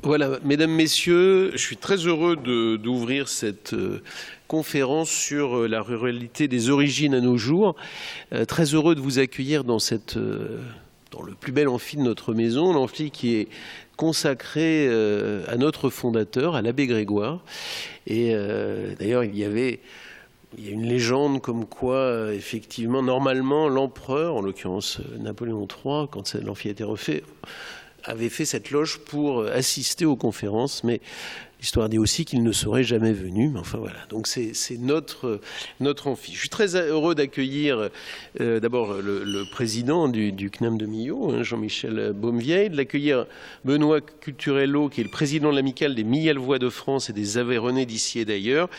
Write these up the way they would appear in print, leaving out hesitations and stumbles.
Voilà, mesdames, messieurs, je suis très heureux d'ouvrir cette conférence sur la ruralité des origines à nos jours. Très heureux de vous accueillir dans le plus bel amphi de notre maison, l'amphi qui est consacré à notre fondateur, à l'abbé Grégoire. Et d'ailleurs, il y a une légende comme quoi, effectivement, normalement, l'empereur, en l'occurrence Napoléon III, quand l'amphi a été refait, avait fait cette loge pour assister aux conférences, mais l'histoire dit aussi qu'il ne serait jamais venu. Mais enfin voilà, donc c'est notre amphi. Je suis très heureux d'accueillir d'abord le président du CNAM de Millau, Jean-Michel Baumevieille, de l'accueillir Benoît Culturello, qui est le président de l'amicale des Millalvois de France et des Aveyronnais d'ici et d'ailleurs.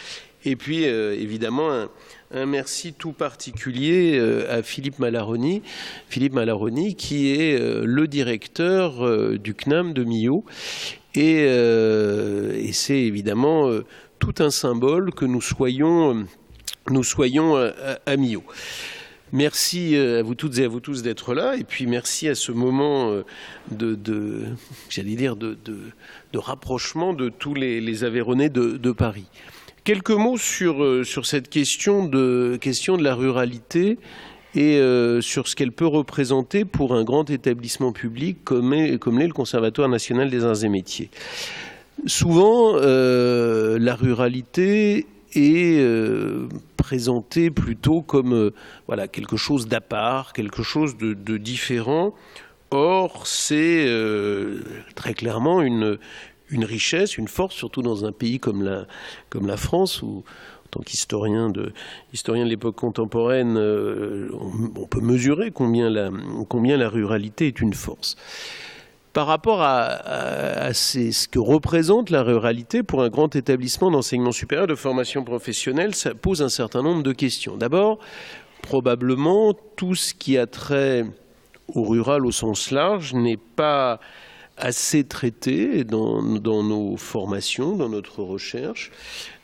Et puis, évidemment, un merci tout particulier à Philippe Malaroni. Philippe Malaroni, qui est le directeur du CNAM de Millau. Et c'est évidemment tout un symbole que nous soyons à Millau. Merci à vous toutes et à vous tous d'être là. Et puis, merci à ce moment de rapprochement de tous les Aveyronnais de Paris. Quelques mots sur cette question de la ruralité et sur ce qu'elle peut représenter pour un grand établissement public comme l'est le Conservatoire national des arts et métiers. Souvent, la ruralité est présentée plutôt comme quelque chose d'à part, quelque chose de différent. Or, c'est très clairement une richesse, une force, surtout dans un pays comme la France, où, en tant qu'historien de l'époque contemporaine, on peut mesurer combien la ruralité est une force. Par rapport à ce que représente la ruralité pour un grand établissement d'enseignement supérieur, de formation professionnelle, ça pose un certain nombre de questions. D'abord, probablement, tout ce qui a trait au rural au sens large n'est pas assez traité dans nos formations, dans notre recherche.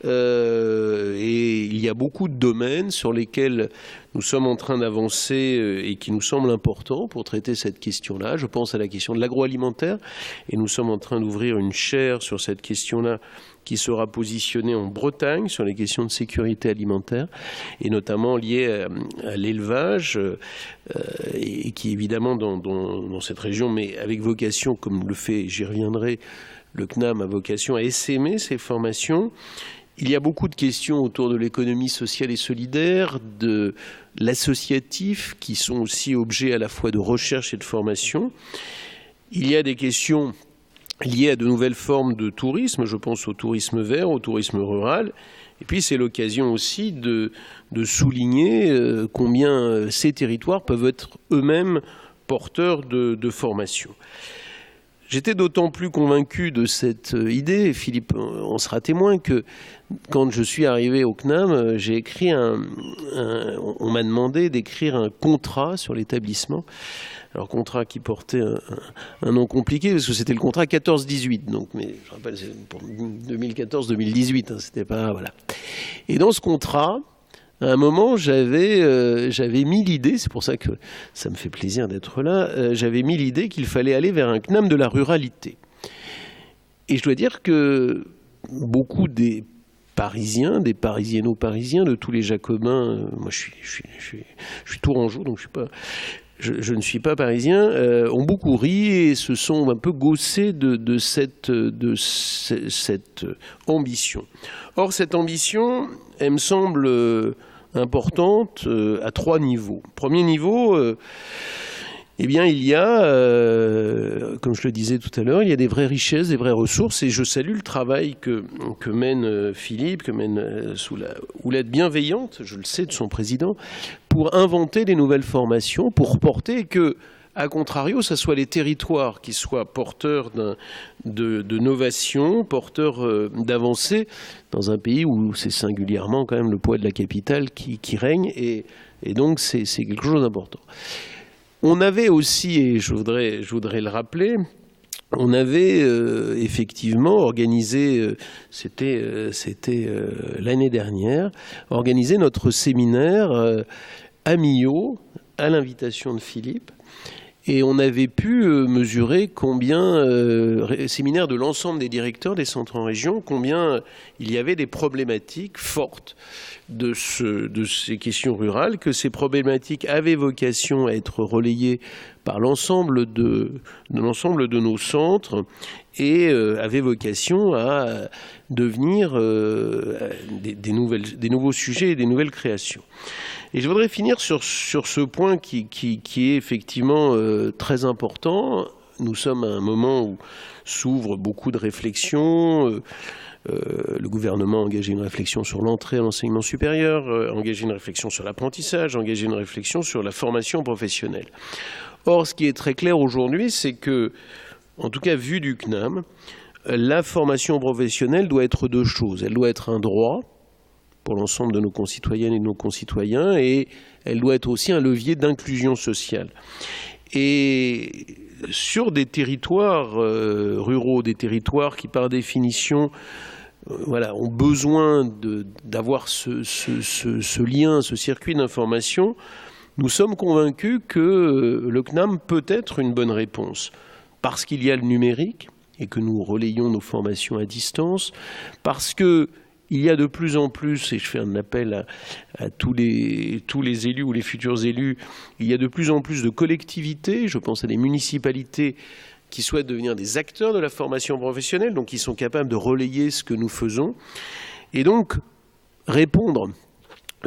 Et il y a beaucoup de domaines sur lesquels nous sommes en train d'avancer et qui nous semblent importants pour traiter cette question-là. Je pense à la question de l'agroalimentaire, et nous sommes en train d'ouvrir une chaire sur cette question-là qui sera positionnée en Bretagne sur les questions de sécurité alimentaire, et notamment liées à l'élevage, et qui évidemment dans cette région, mais avec vocation, comme le fait, j'y reviendrai, le CNAM a vocation à essaimer ces formations. Il y a beaucoup de questions autour de l'économie sociale et solidaire, de l'associatif, qui sont aussi objets à la fois de recherche et de formation. Il y a des questions liées à de nouvelles formes de tourisme, je pense au tourisme vert, au tourisme rural. Et puis c'est l'occasion aussi de souligner combien ces territoires peuvent être eux-mêmes porteurs de formation. J'étais d'autant plus convaincu de cette idée, Philippe en sera témoin, que quand je suis arrivé au CNAM, j'ai écrit on m'a demandé d'écrire un contrat sur l'établissement. Alors, contrat qui portait un nom compliqué, parce que c'était le contrat 14-18. Donc, mais je rappelle, c'est pour 2014-2018, c'était pas, voilà. Et dans ce contrat, à un moment, j'avais mis l'idée, c'est pour ça que ça me fait plaisir d'être là, j'avais mis l'idée qu'il fallait aller vers un CNAM de la ruralité. Et je dois dire que beaucoup des Parisiens, des Parisienno-parisiens, de tous les Jacobins, moi je suis tourangeau, donc je ne suis pas parisien, ont beaucoup ri et se sont un peu gaussés de cette ambition. Or, cette ambition, elle me semble importante à trois niveaux. Premier niveau, eh bien, il y a, comme je le disais tout à l'heure, il y a des vraies richesses, des vraies ressources, et je salue le travail que mène Philippe, que mène sous la houlette bienveillante, je le sais, de son président, pour inventer des nouvelles formations, pour porter que, à contrario, ce soit les territoires qui soient porteurs de novation, porteurs d'avancées, dans un pays où c'est singulièrement quand même le poids de la capitale qui règne, et donc c'est quelque chose d'important. On avait aussi, et je voudrais le rappeler, on avait effectivement organisé, c'était l'année dernière, organisé notre séminaire à Millau, à l'invitation de Philippe. Et on avait pu mesurer combien, séminaire de l'ensemble des directeurs des centres en région, combien il y avait des problématiques fortes de ces questions rurales, que ces problématiques avaient vocation à être relayées par l'ensemble de nos centres et avaient vocation à devenir des nouveaux sujets et des nouvelles créations. Et je voudrais finir sur ce point qui est effectivement très important. Nous sommes à un moment où s'ouvrent beaucoup de réflexions. Le gouvernement a engagé une réflexion sur l'entrée à l'enseignement supérieur, engagé une réflexion sur l'apprentissage, engagé une réflexion sur la formation professionnelle. Or, ce qui est très clair aujourd'hui, c'est que, en tout cas vu du CNAM, la formation professionnelle doit être deux choses. Elle doit être un droit pour l'ensemble de nos concitoyennes et de nos concitoyens, et elle doit être aussi un levier d'inclusion sociale. Et sur des territoires ruraux, des territoires qui par définition ont besoin d'avoir ce lien, ce circuit d'information, nous sommes convaincus que le CNAM peut être une bonne réponse, parce qu'il y a le numérique et que nous relayons nos formations à distance, parce que il y a de plus en plus, et je fais un appel à tous les élus ou les futurs élus, il y a de plus en plus de collectivités, je pense à des municipalités qui souhaitent devenir des acteurs de la formation professionnelle, donc qui sont capables de relayer ce que nous faisons, et donc répondre,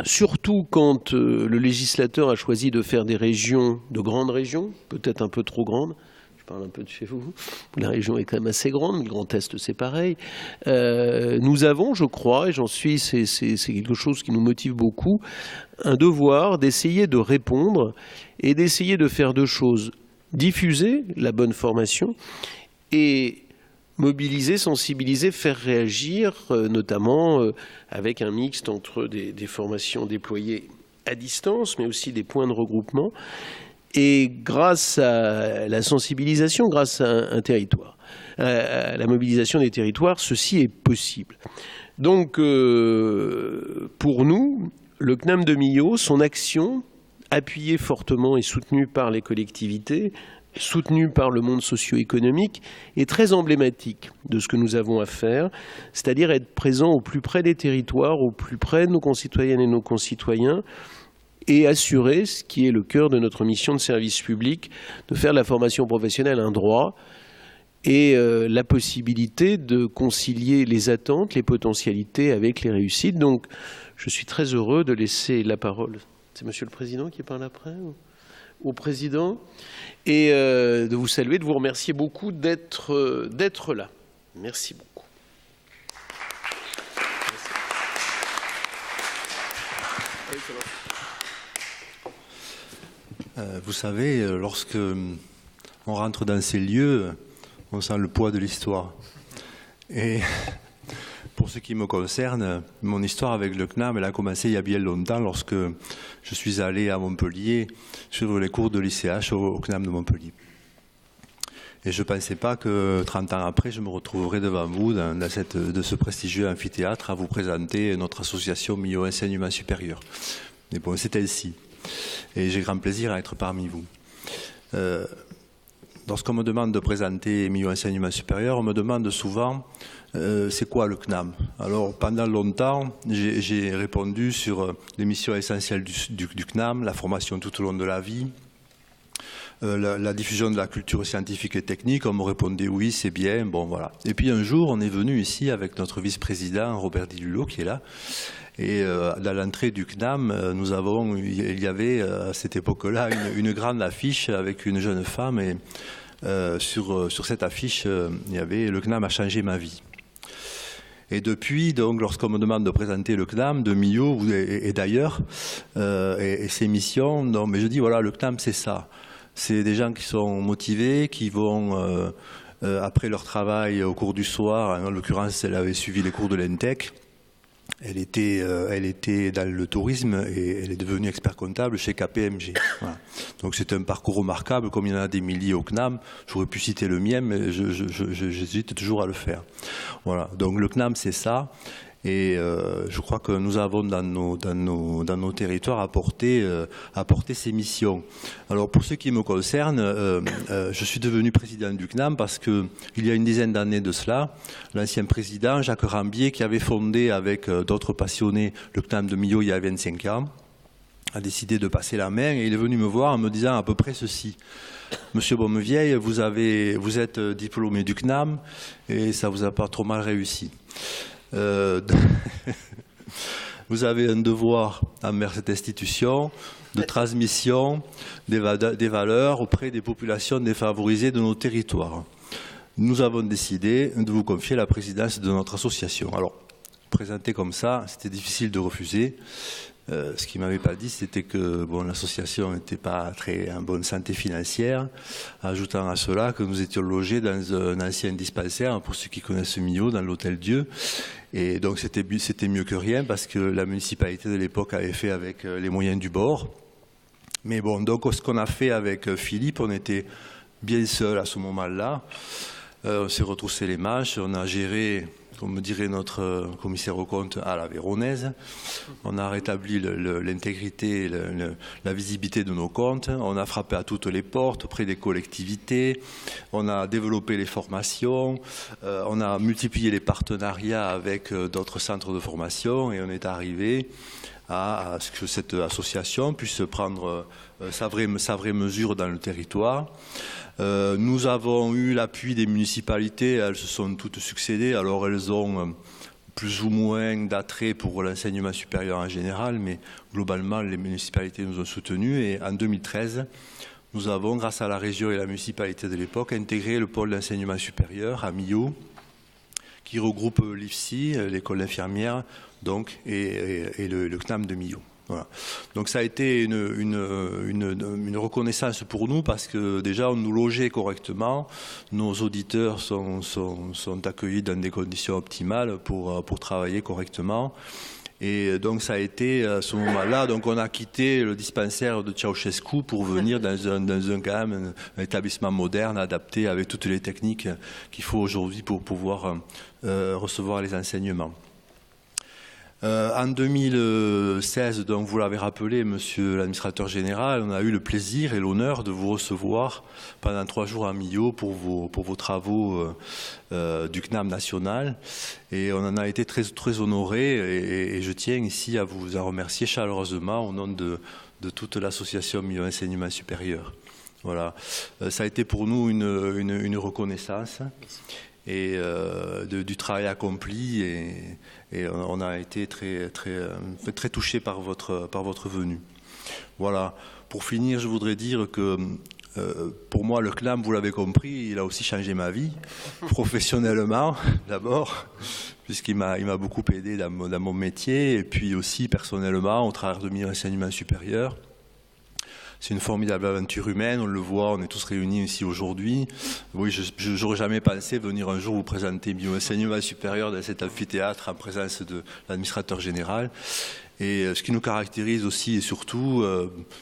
surtout quand le législateur a choisi de faire des régions, de grandes régions, peut-être un peu trop grandes. Je parle un peu de chez vous. La région est quand même assez grande, le Grand Est c'est pareil. Nous avons, je crois, et j'en suis, c'est quelque chose qui nous motive beaucoup, un devoir d'essayer de répondre et d'essayer de faire deux choses. Diffuser la bonne formation et mobiliser, sensibiliser, faire réagir, notamment avec un mixte entre des formations déployées à distance, mais aussi des points de regroupement. Et grâce à la sensibilisation, grâce à un territoire, à la mobilisation des territoires, ceci est possible. Donc, pour nous, le CNAM de Millau, son action, appuyée fortement et soutenue par les collectivités, soutenue par le monde socio-économique, est très emblématique de ce que nous avons à faire, c'est-à-dire être présent au plus près des territoires, au plus près de nos concitoyennes et nos concitoyens, et assurer ce qui est le cœur de notre mission de service public, de faire de la formation professionnelle un droit et la possibilité de concilier les attentes, les potentialités avec les réussites. Donc, je suis très heureux de laisser la parole. C'est Monsieur le Président qui parle après au Président, et de vous saluer, de vous remercier beaucoup d'être là. Merci beaucoup. Vous savez, lorsque on rentre dans ces lieux, on sent le poids de l'histoire. Et pour ce qui me concerne, mon histoire avec le CNAM, elle a commencé il y a bien longtemps, lorsque je suis allé à Montpellier sur les cours de l'ICH au CNAM de Montpellier. Et je ne pensais pas que 30 ans après, je me retrouverais devant vous de ce prestigieux amphithéâtre à vous présenter notre association Millau Enseignement Supérieur. Mais bon, c'est ainsi. Et j'ai grand plaisir à être parmi vous. Lorsqu'on me demande de présenter Millau Enseignement Supérieur, on me demande souvent c'est quoi le CNAM? Alors pendant longtemps, j'ai répondu sur les missions essentielles du CNAM, la formation tout au long de la vie, la diffusion de la culture scientifique et technique. On me répondait oui, c'est bien, bon voilà. Et puis un jour, on est venu ici avec notre vice-président Robert Dilulot qui est là. Et à l'entrée du CNAM, il y avait à cette époque-là une grande affiche avec une jeune femme. Et sur cette affiche, il y avait « Le CNAM a changé ma vie ». Et depuis, donc, lorsqu'on me demande de présenter le CNAM de Millau et d'ailleurs, et ses missions, non, mais je dis voilà, le CNAM c'est ça. C'est des gens qui sont motivés, qui vont, après leur travail au cours du soir, en l'occurrence elle avait suivi les cours de l'ENTEC, elle était dans le tourisme et elle est devenue expert comptable chez KPMG. Voilà. Donc c'est un parcours remarquable, comme il y en a des milliers au CNAM. J'aurais pu citer le mien, mais j'hésite toujours à le faire. Voilà. Donc le CNAM c'est ça. Et je crois que nous avons dans nos territoires apporté ces missions. Alors pour ce qui me concerne, je suis devenu président du CNAM parce qu'il y a une dizaine d'années de cela, l'ancien président Jacques Rambier, qui avait fondé avec d'autres passionnés le CNAM de Millau il y a 25 ans, a décidé de passer la main et il est venu me voir en me disant à peu près ceci. Monsieur Baumevieille, vous êtes diplômé du CNAM et ça vous a pas trop mal réussi. Vous avez un devoir envers cette institution de transmission des valeurs auprès des populations défavorisées de nos territoires. Nous avons décidé de vous confier la présidence de notre association. Alors, présenté comme ça, c'était difficile de refuser. Ce qu'il ne m'avait pas dit, c'était que bon, l'association n'était pas très en bonne santé financière, ajoutant à cela que nous étions logés dans un ancien dispensaire, pour ceux qui connaissent Millau, dans l'Hôtel Dieu. Et donc c'était mieux que rien, parce que la municipalité de l'époque avait fait avec les moyens du bord. Mais bon, donc ce qu'on a fait avec Philippe, on était bien seuls à ce moment-là. On s'est retroussé les manches, on a géré, comme dirait notre commissaire aux comptes, à la véronaise. On a rétabli l'intégrité, la visibilité de nos comptes. On a frappé à toutes les portes auprès des collectivités. On a développé les formations. On a multiplié les partenariats avec d'autres centres de formation et on est arrivé à ce que cette association puisse prendre sa vraie mesure dans le territoire. Nous avons eu l'appui des municipalités, elles se sont toutes succédées, alors elles ont plus ou moins d'attrait pour l'enseignement supérieur en général, mais globalement les municipalités nous ont soutenus et en 2013, nous avons, grâce à la région et la municipalité de l'époque, intégré le pôle d'enseignement supérieur à Millau, qui regroupe l'IFSI, l'école d'infirmière, donc, et le CNAM de Millau. Voilà. Donc ça a été une reconnaissance pour nous parce que déjà on nous logeait correctement, nos auditeurs sont accueillis dans des conditions optimales pour travailler correctement. Et donc ça a été à ce moment-là, donc on a quitté le dispensaire de Ceausescu pour venir dans un établissement moderne, adapté avec toutes les techniques qu'il faut aujourd'hui pour pouvoir recevoir les enseignements. En 2016, donc vous l'avez rappelé, monsieur l'administrateur général, on a eu le plaisir et l'honneur de vous recevoir pendant 3 jours à Millau pour vos travaux du CNAM national. Et on en a été très, très honorés et je tiens ici à vous en remercier chaleureusement au nom de toute l'association Millau Enseignement Supérieur. Voilà. Ça a été pour nous une reconnaissance et du travail accompli et on a été très, très, très touchés par votre venue. Voilà. Pour finir, je voudrais dire que pour moi, le CNAM, vous l'avez compris, il a aussi changé ma vie, professionnellement d'abord, puisqu'il m'a beaucoup aidé dans mon métier, et puis aussi personnellement, au travers de Millau Enseignement Supérieur. C'est une formidable aventure humaine, on le voit, on est tous réunis ici aujourd'hui. Oui, je n'aurais jamais pensé venir un jour vous présenter Millau Enseignement Supérieur dans cet amphithéâtre en présence de l'administrateur général. Et ce qui nous caractérise aussi et surtout,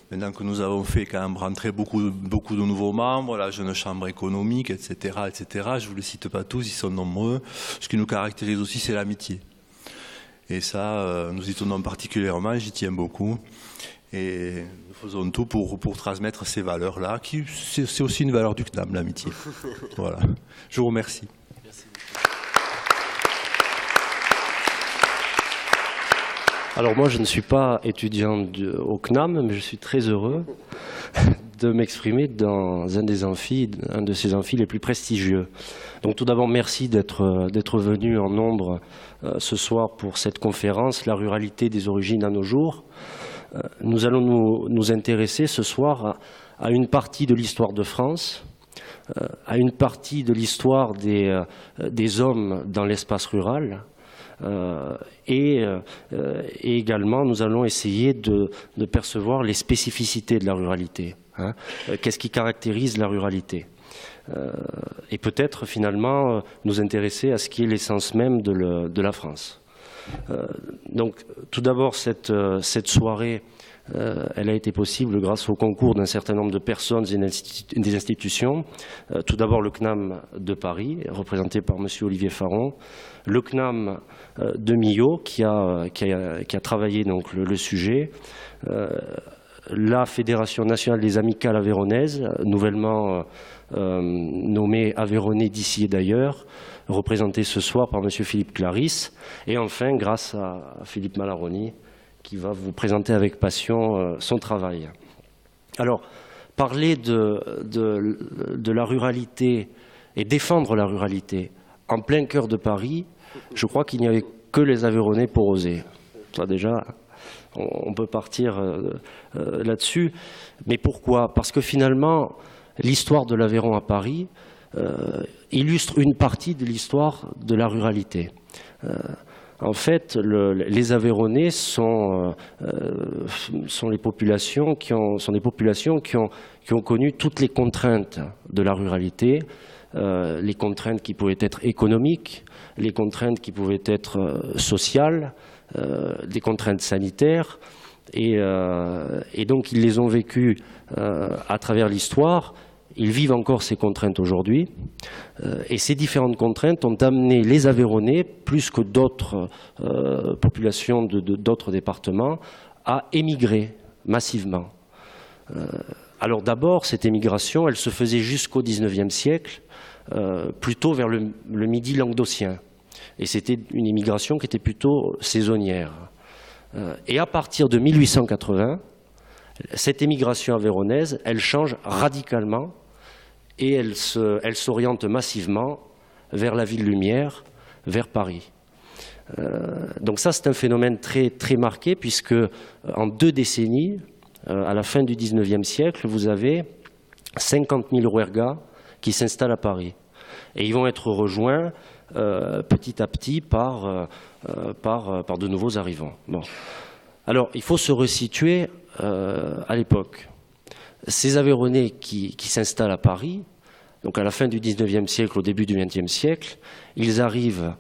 maintenant que nous avons fait quand même rentrer beaucoup de nouveaux membres, la jeune chambre économique, etc., je ne vous les cite pas tous, ils sont nombreux. Ce qui nous caractérise aussi, c'est l'amitié. Et ça, nous y tenons particulièrement, j'y tiens beaucoup. Et nous faisons tout pour transmettre ces valeurs-là, qui c'est aussi une valeur du CNAM, l'amitié. Voilà. Je vous remercie. Merci. Alors moi, je ne suis pas étudiant au CNAM, mais je suis très heureux de m'exprimer dans un de ces amphis les plus prestigieux. Donc tout d'abord, merci d'être venu en nombre ce soir pour cette conférence, La ruralité des origines à nos jours. Nous allons nous intéresser ce soir à une partie de l'histoire de France, à une partie de l'histoire des hommes dans l'espace rural, et également nous allons essayer de percevoir les spécificités de la ruralité. Qu'est-ce qui caractérise la ruralité? Et peut-être finalement nous intéresser à ce qui est l'essence même de la France. Donc tout d'abord cette soirée elle a été possible grâce au concours d'un certain nombre de personnes et des institutions. Tout d'abord le CNAM de Paris, représenté par M. Olivier Faron, le CNAM de Millau, qui a travaillé donc, le sujet, la Fédération nationale des amicales aveyronnaises, nouvellement nommée Aveyronnais d'ici et d'ailleurs, représentée ce soir par M. Philippe Clarisse, et enfin grâce à Philippe Malaroni, qui va vous présenter avec passion son travail. Alors, parler de la ruralité et défendre la ruralité en plein cœur de Paris, je crois qu'il n'y avait que les Aveyronnais pour oser. Ça déjà, on peut partir là-dessus. Mais pourquoi? Parce que finalement, l'histoire de l'Aveyron à Paris illustre une partie de l'histoire de la ruralité. En fait, les Aveyronnais sont des populations qui ont connu toutes les contraintes de la ruralité, les contraintes qui pouvaient être économiques, les contraintes qui pouvaient être sociales, des contraintes sanitaires, et donc ils les ont vécues à travers l'histoire. Ils vivent encore ces contraintes aujourd'hui, et ces différentes contraintes ont amené les Aveyronnais, plus que d'autres populations d'autres départements, à émigrer massivement. Alors d'abord, cette émigration, elle se faisait jusqu'au XIXe siècle, plutôt vers le midi languedocien, et c'était une immigration qui était plutôt saisonnière. Et à partir de 1880, cette émigration aveyronnaise, elle change radicalement, et elle s'oriente massivement vers la ville lumière, vers Paris. Donc ça, c'est un phénomène très, très marqué, puisque en 2 décennies, à la fin du XIXe siècle, vous avez 50 000 Rouergas qui s'installent à Paris. Et ils vont être rejoints petit à petit par de nouveaux arrivants. Bon. Alors, il faut se resituer à l'époque. Ces Aveyronnais qui s'installent à Paris, donc à la fin du XIXe siècle, au début du XXe siècle, ils arrivent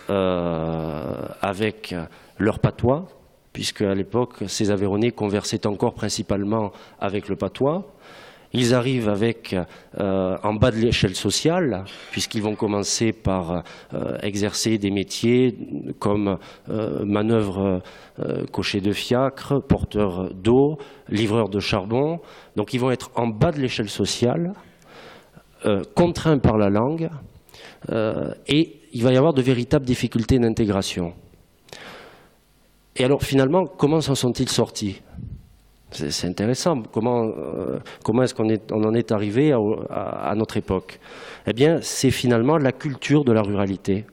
avec leur patois, puisque à l'époque, ces Aveyronnais conversaient encore principalement avec le patois. Ils arrivent avec, en bas de l'échelle sociale, puisqu'ils vont commencer par exercer des métiers comme manœuvre cocher de fiacre, porteur d'eau, livreur de charbon. Donc ils vont être en bas de l'échelle sociale, contraints par la langue, et il va y avoir de véritables difficultés d'intégration. Et alors finalement, comment s'en sont-ils sortis ? C'est intéressant. Comment est-ce qu'on en est arrivé à notre époque? Eh bien, c'est finalement la culture de la ruralité.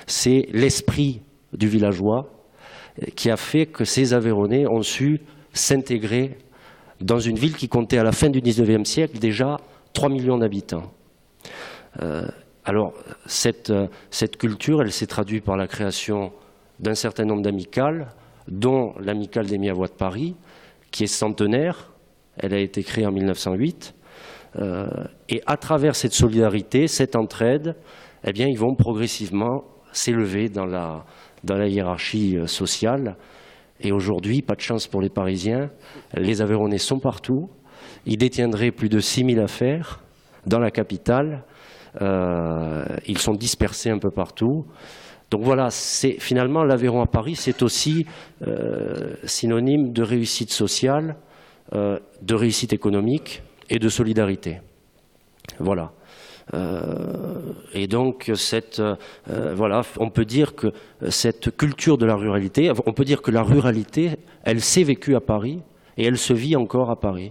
C'est l'esprit du villageois qui a fait que ces Aveyronnais ont su s'intégrer dans une ville qui comptait à la fin du XIXe siècle déjà 3 millions d'habitants. Alors, cette culture, elle s'est traduite par la création d'un certain nombre d'amicales, dont l'amicale des Miavois de Paris, qui est centenaire. Elle a été créée en 1908. Et à travers cette solidarité, cette entraide, eh bien, ils vont progressivement s'élever dans la hiérarchie sociale. Et aujourd'hui, pas de chance pour les Parisiens, les Aveyronnais sont partout. Ils détiendraient plus de 6000 affaires dans la capitale. Ils sont dispersés un peu partout. Donc voilà, finalement l'Aveyron à Paris, c'est aussi synonyme de réussite sociale, de réussite économique et de solidarité. Voilà. Et donc voilà, on peut dire que cette culture de la ruralité, on peut dire que la ruralité, elle s'est vécue à Paris et elle se vit encore à Paris.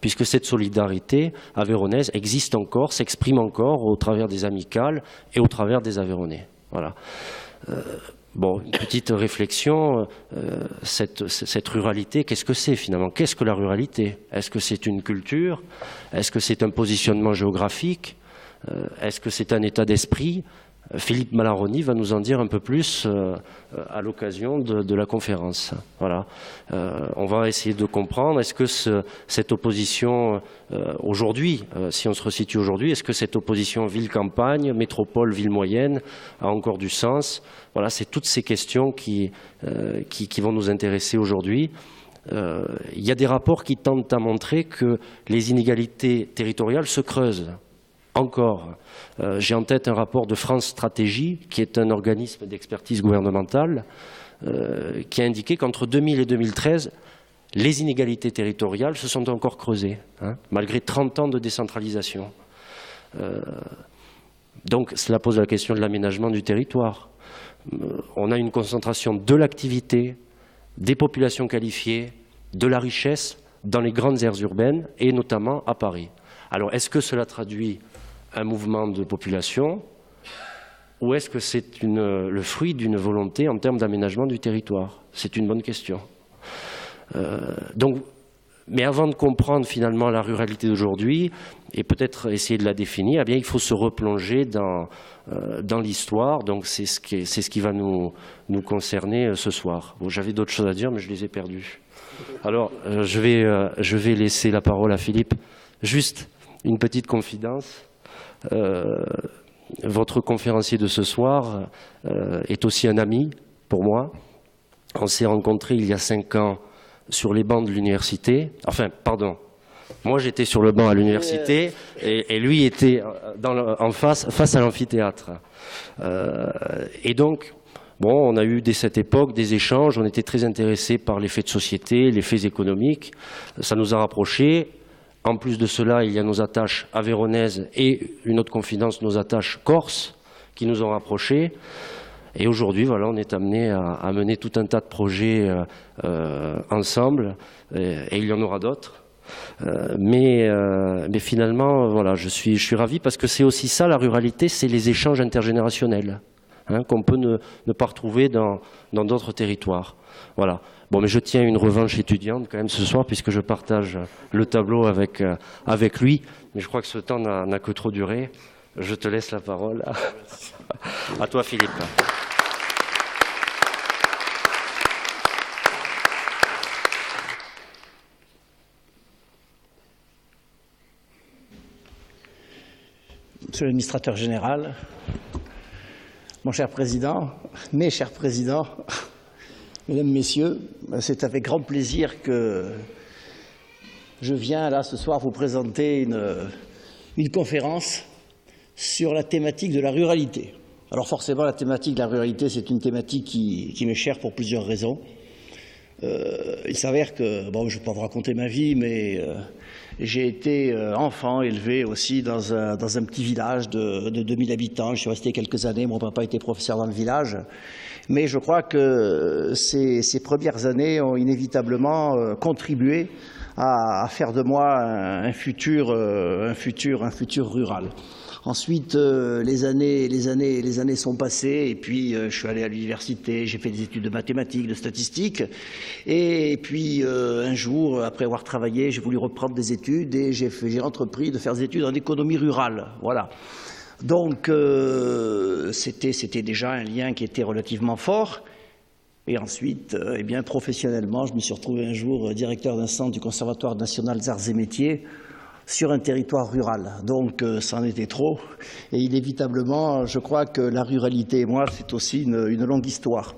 Puisque cette solidarité aveyronnaise existe encore, s'exprime encore au travers des amicales et au travers des Aveyronnais. Voilà. Bon, une petite réflexion, cette ruralité, qu'est-ce que c'est finalement? Qu'est-ce que la ruralité? Est-ce que c'est une culture? Est-ce que c'est un positionnement géographique? Est-ce que c'est un état d'esprit? Philippe Malaroni va nous en dire un peu plus à l'occasion de la conférence. Voilà. On va essayer de comprendre, est-ce que cette opposition aujourd'hui, si on se resitue aujourd'hui, est-ce que cette opposition ville-campagne, métropole, ville moyenne a encore du sens? Voilà, c'est toutes ces questions qui vont nous intéresser aujourd'hui. il y a des rapports qui tentent à montrer que les inégalités territoriales se creusent encore. J'ai en tête un rapport de France Stratégie, qui est un organisme d'expertise gouvernementale, qui a indiqué qu'entre 2000 et 2013, les inégalités territoriales se sont encore creusées, malgré 30 ans de décentralisation. Donc cela pose la question de l'aménagement du territoire. On a une concentration de l'activité, des populations qualifiées, de la richesse dans les grandes aires urbaines et notamment à Paris. Alors est-ce que cela traduit un mouvement de population ou est-ce que c'est le fruit d'une volonté en termes d'aménagement du territoire? C'est une bonne question. Mais avant de comprendre finalement la ruralité d'aujourd'hui et peut-être essayer de la définir, eh bien, il faut se replonger dans l'histoire. Donc c'est ce qui va nous concerner ce soir. Bon, j'avais d'autres choses à dire, mais je les ai perdues. Alors je vais laisser la parole à Philippe. Juste une petite confidence. Votre conférencier de ce soir est aussi un ami pour moi. On s'est rencontrés il y a 5 ans sur les bancs de l'université. Enfin, pardon. Moi, j'étais sur le banc à l'université et lui était en face à l'amphithéâtre. Et donc, bon, on a eu dès cette époque des échanges. On était très intéressés par les faits de société, les faits économiques. Ça nous a rapprochés. En plus de cela, il y a nos attaches aveyronaises et une autre confidence, nos attaches corses, qui nous ont rapprochés. Et aujourd'hui, voilà, on est amené à mener tout un tas de projets ensemble, et il y en aura d'autres. Mais finalement, voilà, je suis ravi parce que c'est aussi ça, la ruralité, c'est les échanges intergénérationnels, qu'on peut ne pas retrouver dans d'autres territoires. Voilà. Bon, mais je tiens une revanche étudiante quand même ce soir, puisque je partage le tableau avec lui. Mais je crois que ce temps n'a que trop duré. Je te laisse la parole. À toi, Philippe. Monsieur l'administrateur général, mon cher président, mes chers présidents, mesdames, messieurs, c'est avec grand plaisir que je viens là ce soir vous présenter une conférence sur la thématique de la ruralité. Alors forcément, la thématique de la ruralité, c'est une thématique qui m'est chère pour plusieurs raisons. Il s'avère que, bon, je ne vais pas vous raconter ma vie, mais j'ai été enfant élevé aussi dans un petit village de 2000 habitants. Je suis resté quelques années, mon papa était professeur dans le village. Mais je crois que ces premières années ont inévitablement contribué à faire de moi un futur rural. Ensuite, les années sont passées et puis je suis allé à l'université, j'ai fait des études de mathématiques, de statistiques. Et puis un jour, après avoir travaillé, j'ai voulu reprendre des études et j'ai entrepris de faire des études en économie rurale. Voilà. Donc c'était déjà un lien qui était relativement fort. Et ensuite, eh bien, professionnellement, je me suis retrouvé un jour directeur d'un centre du Conservatoire national des arts et métiers sur un territoire rural. Donc ça en était trop. Et inévitablement, je crois que la ruralité et moi, c'est aussi une longue histoire.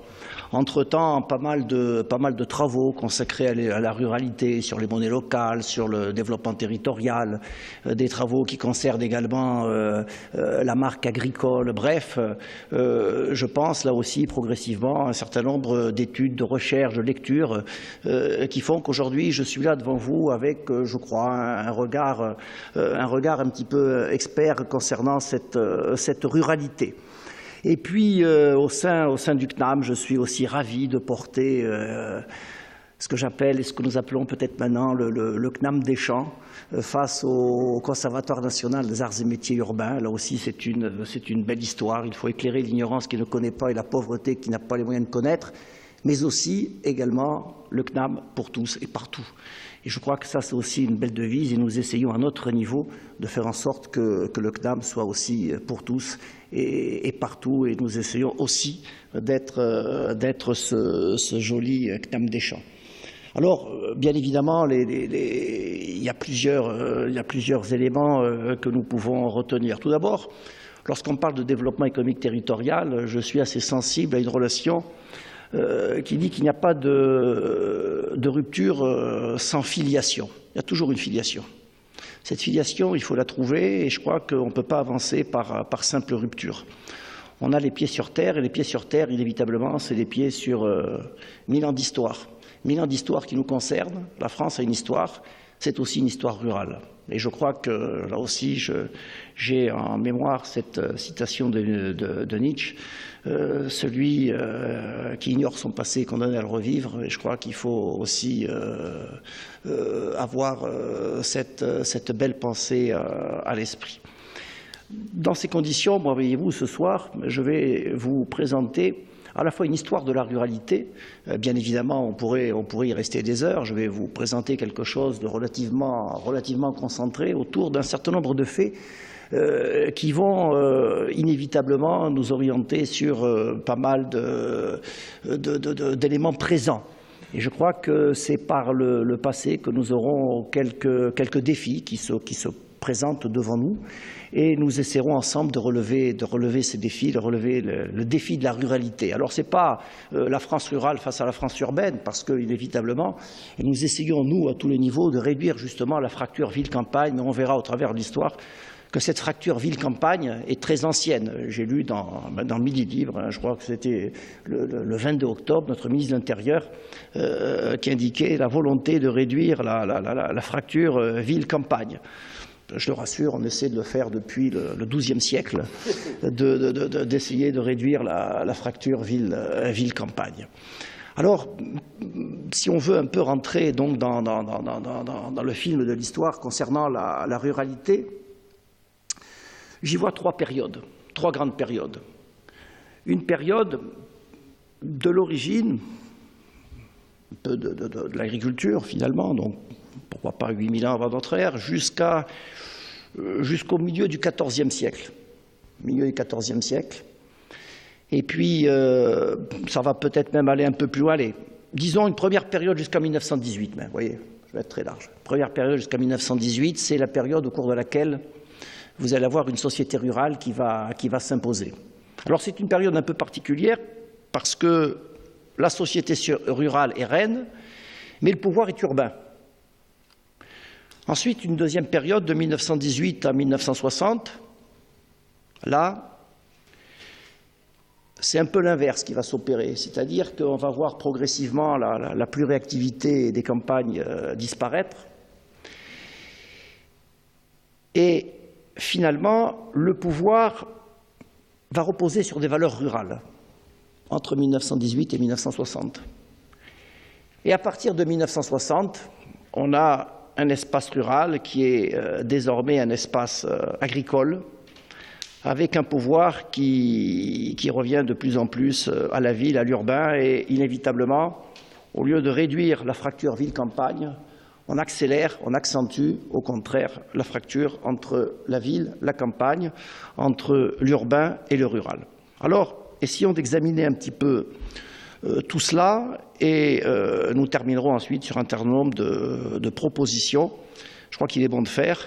Entre-temps, pas mal de travaux consacrés à la ruralité, sur les monnaies locales, sur le développement territorial, des travaux qui concernent également la marque agricole. Bref, je pense là aussi progressivement à un certain nombre d'études, de recherches, de lectures qui font qu'aujourd'hui je suis là devant vous avec, je crois, un regard un petit peu expert concernant cette ruralité. Et puis, au sein du CNAM, je suis aussi ravi de porter ce que j'appelle et ce que nous appelons peut-être maintenant le CNAM des champs face au Conservatoire national des arts et métiers urbains. Là aussi, c'est une belle histoire. Il faut éclairer l'ignorance qui ne connaît pas et la pauvreté qui n'a pas les moyens de connaître, mais aussi également le CNAM pour tous et partout. Et je crois que ça, c'est aussi une belle devise et nous essayons à notre niveau de faire en sorte que le CNAM soit aussi pour tous et partout. Et nous essayons aussi d'être ce joli CNAM des champs. Alors, bien évidemment, il y a plusieurs éléments que nous pouvons retenir. Tout d'abord, lorsqu'on parle de développement économique territorial, je suis assez sensible à une relation qui dit qu'il n'y a pas de rupture sans filiation. Il y a toujours une filiation. Cette filiation, il faut la trouver et je crois qu'on ne peut pas avancer par simple rupture. On a les pieds sur terre et les pieds sur terre, inévitablement, c'est les pieds sur 1000 ans d'histoire. 1000 ans d'histoire qui nous concernent. La France a une histoire, c'est aussi une histoire rurale. Et je crois que, là aussi, j'ai en mémoire cette citation de Nietzsche, celui qui ignore son passé est condamné à le revivre. Et je crois qu'il faut aussi avoir cette belle pensée à l'esprit. Dans ces conditions, moi, voyez-vous, ce soir, je vais vous présenter à la fois une histoire de la ruralité. Bien évidemment, on pourrait y rester des heures. Je vais vous présenter quelque chose de relativement concentré autour d'un certain nombre de faits qui vont inévitablement nous orienter sur pas mal d'éléments présents. Et je crois que c'est par le passé que nous aurons quelques défis qui se présentent devant nous. Et nous essaierons ensemble de relever ces défis, de relever le défi de la ruralité. Alors ce n'est pas la France rurale face à la France urbaine, parce qu'inévitablement, nous essayons, nous, à tous les niveaux, de réduire justement la fracture ville-campagne, mais on verra au travers de l'histoire que cette fracture ville-campagne est très ancienne. J'ai lu dans Midi Libre, je crois que c'était le 22 octobre, notre ministre de l'Intérieur qui indiquait la volonté de réduire la fracture ville-campagne. Je le rassure, on essaie de le faire depuis le XIIe siècle, d'essayer de réduire la fracture ville-campagne. Alors, si on veut un peu rentrer donc dans le film de l'histoire concernant la ruralité, j'y vois trois grandes périodes. Une période de l'origine, un peu de l'agriculture finalement, donc pourquoi pas 8000 ans avant notre ère, jusqu'au milieu du XIVe siècle. Et puis, ça va peut-être même aller un peu plus loin. Disons une première période jusqu'à 1918, mais vous voyez, je vais être très large. Première période jusqu'à 1918, c'est la période au cours de laquelle vous allez avoir une société rurale qui va s'imposer. Alors c'est une période un peu particulière parce que la société rurale est reine, mais le pouvoir est urbain. Ensuite, une deuxième période de 1918 à 1960. Là, c'est un peu l'inverse qui va s'opérer, c'est-à-dire qu'on va voir progressivement la pluriactivité des campagnes disparaître. Et finalement, le pouvoir va reposer sur des valeurs rurales entre 1918 et 1960. Et à partir de 1960, on a un espace rural qui est désormais un espace agricole, avec un pouvoir qui revient de plus en plus à la ville, à l'urbain, et inévitablement, au lieu de réduire la fracture ville-campagne, on accélère, on accentue au contraire la fracture entre la ville, la campagne, entre l'urbain et le rural. Alors, essayons d'examiner un petit peu tout cela et nous terminerons ensuite sur un certain nombre de propositions, je crois qu'il est bon de faire,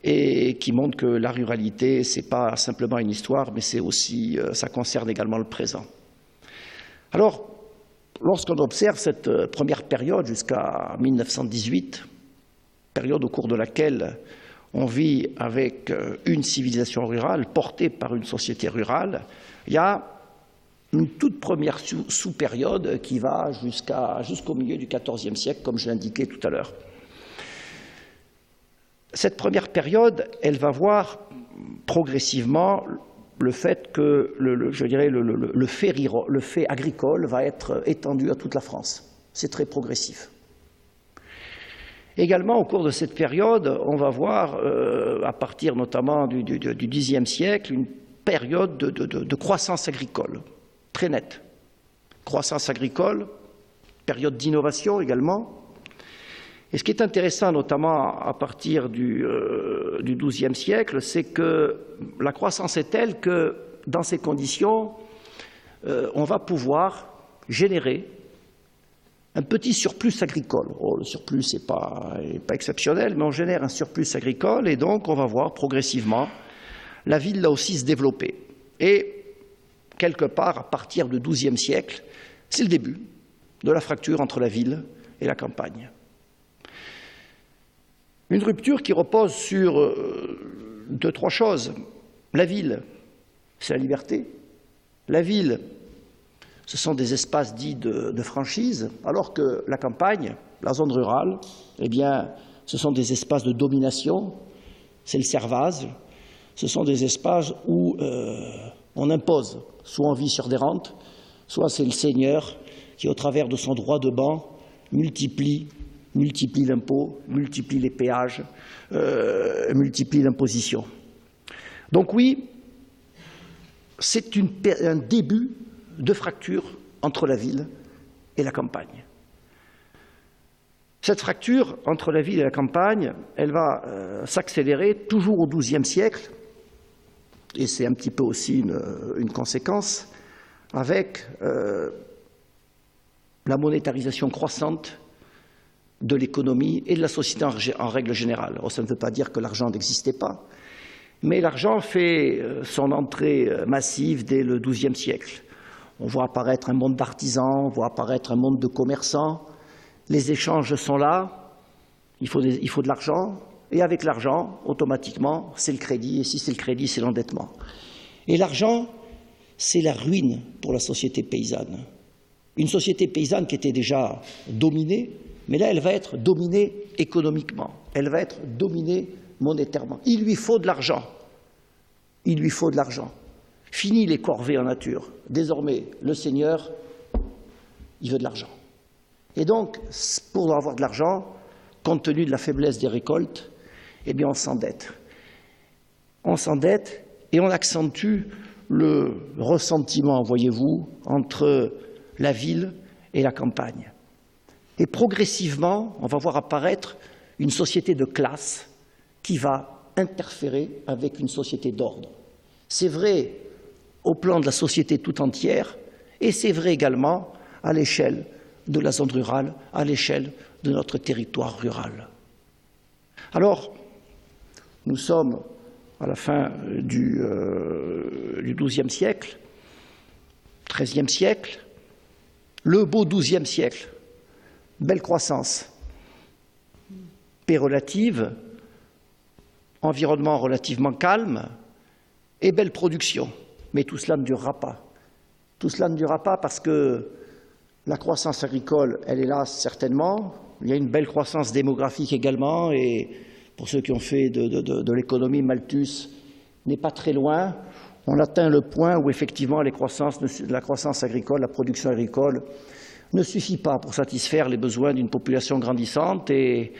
et qui montrent que la ruralité, ce n'est pas simplement une histoire, mais c'est aussi, ça concerne également le présent. Alors, lorsqu'on observe cette première période jusqu'à 1918, période au cours de laquelle on vit avec une civilisation rurale portée par une société rurale, il y a une toute première sous-période qui va jusqu'au milieu du XIVe siècle, comme je l'indiquais tout à l'heure. Cette première période, elle va voir progressivement le fait que le fait agricole va être étendu à toute la France. C'est très progressif. Également, au cours de cette période, on va voir, à partir notamment du Xe siècle, une période de croissance agricole, très nette. Croissance agricole, période d'innovation également. Et ce qui est intéressant, notamment à partir du XIIe siècle, c'est que la croissance est telle que, dans ces conditions, on va pouvoir générer un petit surplus agricole. Oh, le surplus n'est pas exceptionnel, mais on génère un surplus agricole et donc on va voir progressivement la ville là aussi se développer. Et quelque part, à partir du XIIe siècle, C'est le début de la fracture entre la ville et la campagne. Une rupture qui repose sur deux, trois choses. La ville, c'est la liberté. La ville, ce sont des espaces dits de franchise, alors que la campagne, la zone rurale, eh bien, ce sont des espaces de domination, c'est le servage, ce sont des espaces où on impose, soit on vit sur des rentes, soit c'est le seigneur qui, au travers de son droit de ban, multiplie l'impôt, multiplie les péages, multiplie l'imposition. Donc oui, c'est un début de fracture entre la ville et la campagne. Cette fracture entre la ville et la campagne, elle va s'accélérer toujours au XIIe siècle, et c'est un petit peu aussi une conséquence, avec la monétarisation croissante de l'économie et de la société en règle générale. Alors, ça ne veut pas dire que l'argent n'existait pas, mais l'argent fait son entrée massive dès le XIIe siècle. On voit apparaître un monde d'artisans, on voit apparaître un monde de commerçants. Les échanges sont là, il faut de l'argent, et avec l'argent, automatiquement, c'est le crédit, et si c'est le crédit, c'est l'endettement. Et l'argent, c'est la ruine pour la société paysanne. Une société paysanne qui était déjà dominée, mais là, elle va être dominée économiquement, elle va être dominée monétairement. Il lui faut de l'argent. Il lui faut de l'argent. Fini les corvées en nature. Désormais, le seigneur, il veut de l'argent. Et donc, pour avoir de l'argent, compte tenu de la faiblesse des récoltes, eh bien, on s'endette. On s'endette et on accentue le ressentiment, voyez-vous, entre la ville et la campagne. Et progressivement, on va voir apparaître une société de classe qui va interférer avec une société d'ordre. C'est vrai au plan de la société tout entière, et c'est vrai également à l'échelle de la zone rurale, à l'échelle de notre territoire rural. Alors, nous sommes à la fin du XIIe siècle, XIIIe siècle, le beau XIIe siècle, belle croissance, paix relative, environnement relativement calme et belle production. Mais tout cela ne durera pas. Tout cela ne durera pas parce que la croissance agricole, elle est là certainement. Il y a une belle croissance démographique également, et pour ceux qui ont fait de l'économie, Malthus n'est pas très loin. On atteint le point où effectivement la croissance agricole, la production agricole ne suffit pas pour satisfaire les besoins d'une population grandissante, et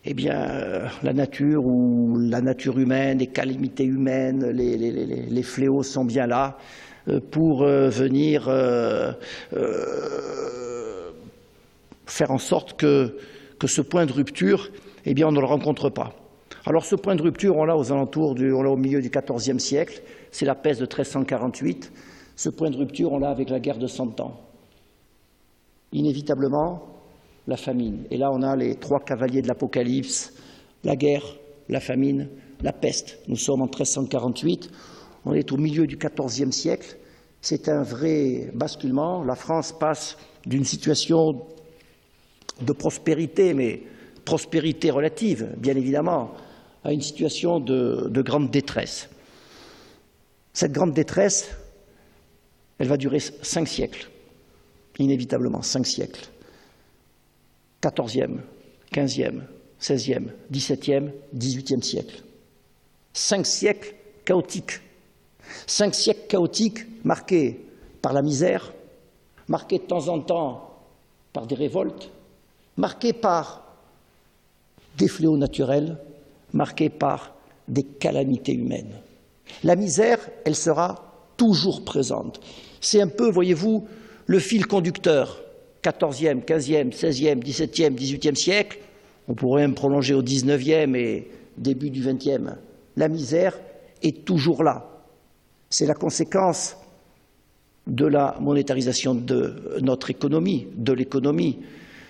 eh bien, la nature ou la nature humaine, les calamités humaines, les fléaux sont bien là pour venir faire en sorte que ce point de rupture, eh bien, on ne le rencontre pas. Alors ce point de rupture, on l'a aux alentours, on l'a au milieu du XIVe siècle, c'est la peste de 1348. Ce point de rupture, on l'a avec la guerre de 100 ans. Inévitablement, la famine. Et là, on a les trois cavaliers de l'Apocalypse, la guerre, la famine, la peste. Nous sommes en 1348, on est au milieu du XIVe siècle. C'est un vrai basculement. La France passe d'une situation de prospérité, mais prospérité relative, bien évidemment, à une situation de grande détresse. Cette grande détresse, elle va durer 5 siècles, inévitablement 5 siècles. 14e, 15e, 16e, 17e, 18e siècle. 5 siècles chaotiques. 5 siècles chaotiques marqués par la misère, marqués de temps en temps par des révoltes, marqués par des fléaux naturels, marqués par des calamités humaines. La misère, elle sera toujours présente. C'est un peu, voyez-vous, le fil conducteur. 14e, 15e, 16e, 17e, 18e siècle, on pourrait même prolonger au 19e et début du 20e. La misère est toujours là. C'est la conséquence de la monétarisation de notre économie, de l'économie.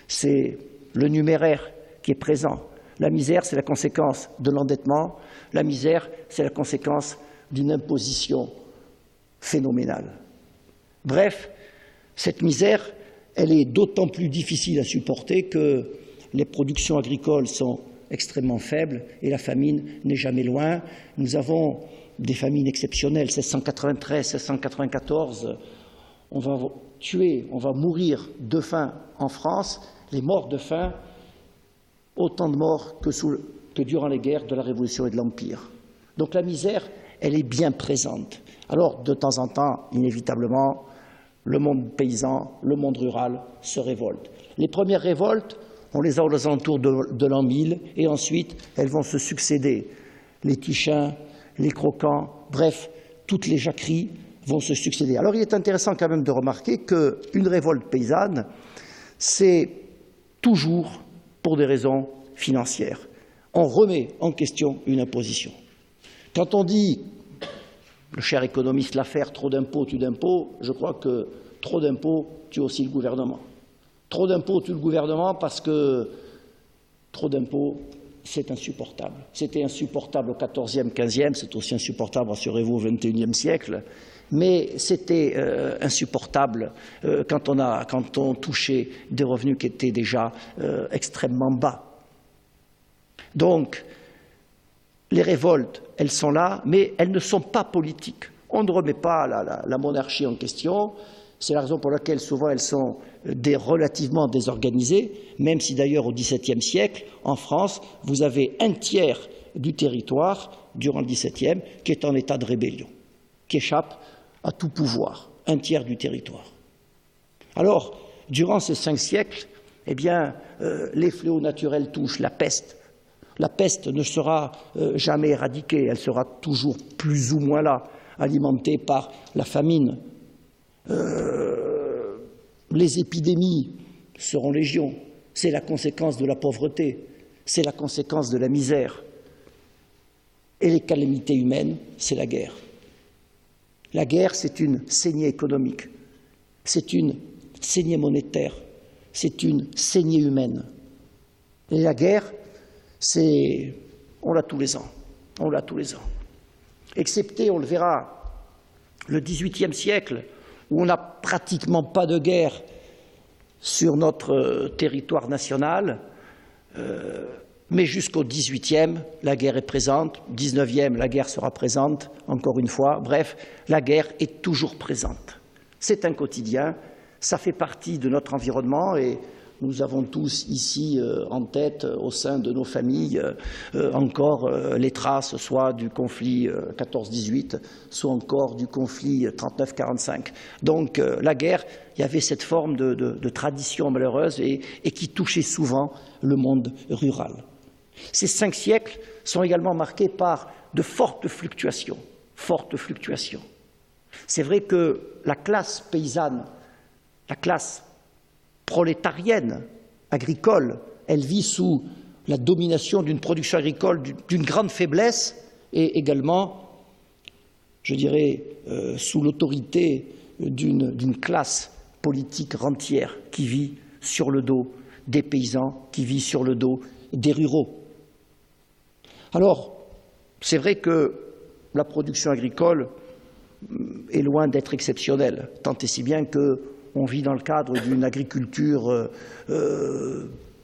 C'est le numéraire qui est présent. La misère, c'est la conséquence de l'endettement. La misère, c'est la conséquence d'une imposition phénoménale. Bref, Cette misère, elle est d'autant plus difficile à supporter que les productions agricoles sont extrêmement faibles et la famine n'est jamais loin. Nous avons des famines exceptionnelles, 1693, 1694, on va mourir de faim en France, les morts de faim, autant de morts que durant les guerres de la Révolution et de l'Empire. Donc la misère, elle est bien présente. Alors, de temps en temps, inévitablement, le monde paysan, le monde rural se révolte. Les premières révoltes, on les a aux alentours de l'an 1000, et ensuite, elles vont se succéder. Les Tichins, les Croquants, bref, toutes les jacqueries vont se succéder. Alors, il est intéressant quand même de remarquer qu'une révolte paysanne, c'est toujours pour des raisons financières. On remet en question une imposition. Quand on dit, le cher économiste Laffer, trop d'impôts tue d'impôts, je crois que trop d'impôts tue aussi le gouvernement. Trop d'impôts tue le gouvernement parce que trop d'impôts, c'est insupportable. C'était insupportable au XIVe, XVe, c'est aussi insupportable, rassurez-vous, au XXIe siècle. Mais c'était insupportable quand on touchait des revenus qui étaient déjà extrêmement bas. Donc, les révoltes, elles sont là, mais elles ne sont pas politiques. On ne remet pas la monarchie en question. C'est la raison pour laquelle souvent elles sont relativement désorganisées, même si d'ailleurs au XVIIe siècle, en France, vous avez un tiers du territoire, durant le XVIIe, qui est en état de rébellion, qui échappe à tout pouvoir, un tiers du territoire. Alors, durant ces 5 siècles, eh bien, les fléaux naturels touchent la peste. La peste ne sera jamais éradiquée, elle sera toujours plus ou moins là, alimentée par la famine. Les épidémies seront légion, c'est la conséquence de la pauvreté, c'est la conséquence de la misère. Et les calamités humaines, c'est la guerre. La guerre, c'est une saignée économique, c'est une saignée monétaire, c'est une saignée humaine. Et la guerre, on l'a tous les ans, on l'a tous les ans. Excepté, on le verra, le XVIIIe siècle, où on n'a pratiquement pas de guerre sur notre territoire national, mais jusqu'au XVIIIe, la guerre est présente, XIXe, la guerre sera présente, encore une fois, bref, la guerre est toujours présente. C'est un quotidien, ça fait partie de notre environnement et nous avons tous ici en tête, au sein de nos familles, encore les traces, soit du conflit 14-18, soit encore du conflit 39-45. Donc la guerre, il y avait cette forme de tradition malheureuse et qui touchait souvent le monde rural. Ces 5 siècles sont également marqués par de fortes fluctuations. C'est vrai que la classe paysanne, la classe prolétarienne agricole, elle vit sous la domination d'une production agricole d'une grande faiblesse et également, je dirais, sous l'autorité d'une classe politique rentière qui vit sur le dos des paysans, qui vit sur le dos des ruraux. Alors, c'est vrai que la production agricole est loin d'être exceptionnelle, tant et si bien que on vit dans le cadre d'une agriculture,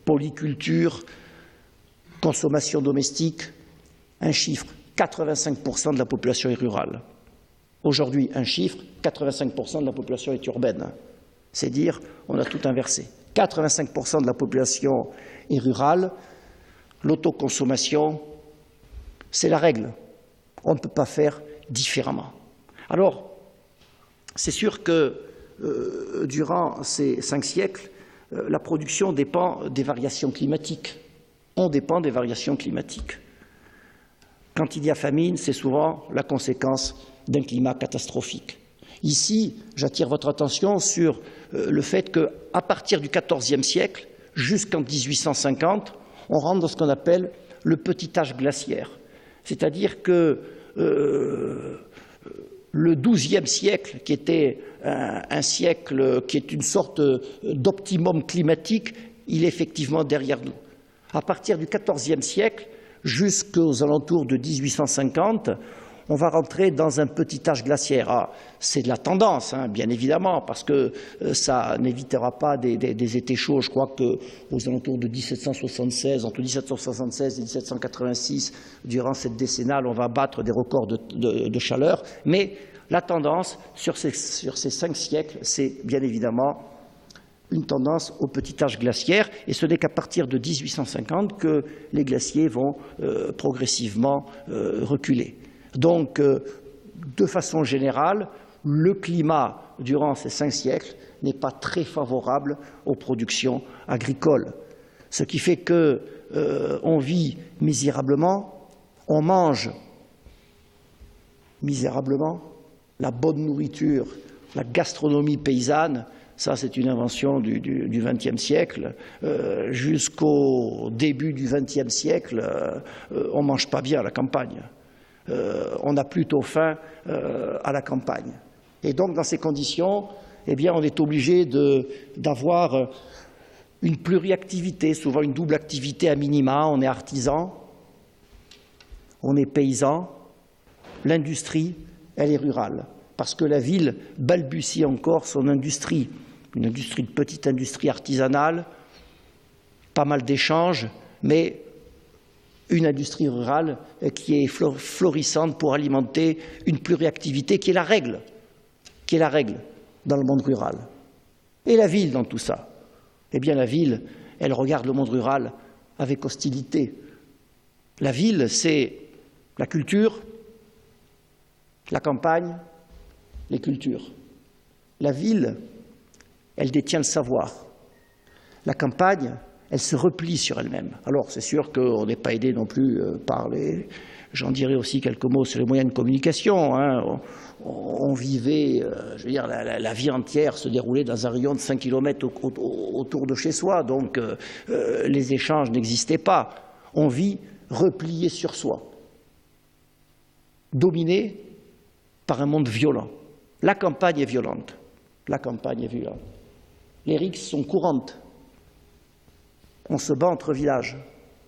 polyculture, consommation domestique. Un chiffre, 85% de la population est rurale. Aujourd'hui, un chiffre, 85% de la population est urbaine. C'est dire, on a tout inversé. 85% de la population est rurale. L'autoconsommation, c'est la règle. On ne peut pas faire différemment. Alors, c'est sûr que durant ces 5 siècles, la production dépend des variations climatiques. On dépend des variations climatiques. Quand il y a famine, c'est souvent la conséquence d'un climat catastrophique. Ici, j'attire votre attention sur le fait qu'à partir du XIVe siècle, jusqu'en 1850, on rentre dans ce qu'on appelle le petit âge glaciaire. C'est-à-dire que le XIIe siècle, qui était un siècle qui est une sorte d'optimum climatique, il est effectivement derrière nous. À partir du XIVe siècle, jusqu'aux alentours de 1850, on va rentrer dans un petit âge glaciaire. Ah, c'est de la tendance, hein, bien évidemment, parce que ça n'évitera pas des étés chauds. Je crois qu'aux alentours de 1776, entre 1776 et 1786, durant cette décennale, on va battre des records de chaleur. Mais la tendance sur ces 5 siècles, c'est bien évidemment une tendance au petit âge glaciaire, et ce n'est qu'à partir de 1850 que les glaciers vont progressivement reculer. Donc, de façon générale, le climat durant ces 5 siècles n'est pas très favorable aux productions agricoles. Ce qui fait qu'on vit misérablement, on mange misérablement, la bonne nourriture, la gastronomie paysanne. Ça, c'est une invention du XXe siècle. Jusqu'au début du XXe siècle, on ne mange pas bien à la campagne. On a plutôt faim à la campagne. Et donc, dans ces conditions, eh bien, on est obligé d'avoir une pluriactivité, souvent une double activité à minima. On est artisan, on est paysan. L'industrie, elle est rurale, parce que la ville balbutie encore son industrie. Une industrie, de petite industrie artisanale, pas mal d'échanges, mais une industrie rurale qui est florissante pour alimenter une pluriactivité qui est la règle dans le monde rural. Et la ville dans tout ça? Eh bien, la ville, elle regarde le monde rural avec hostilité. La ville, c'est la culture, la campagne, les cultures. La ville, elle détient le savoir. La campagne, elle se replie sur elle-même. Alors, c'est sûr qu'on n'est pas aidé non plus par les... J'en dirais aussi quelques mots sur les moyens de communication. Hein. On vivait, je veux dire, la vie entière se déroulait dans un rayon de 5 km autour de chez soi. Donc, les échanges n'existaient pas. On vit replié sur soi, dominé par un monde violent. La campagne est violente. La campagne est violente. Les rixes sont courantes. On se bat entre villages.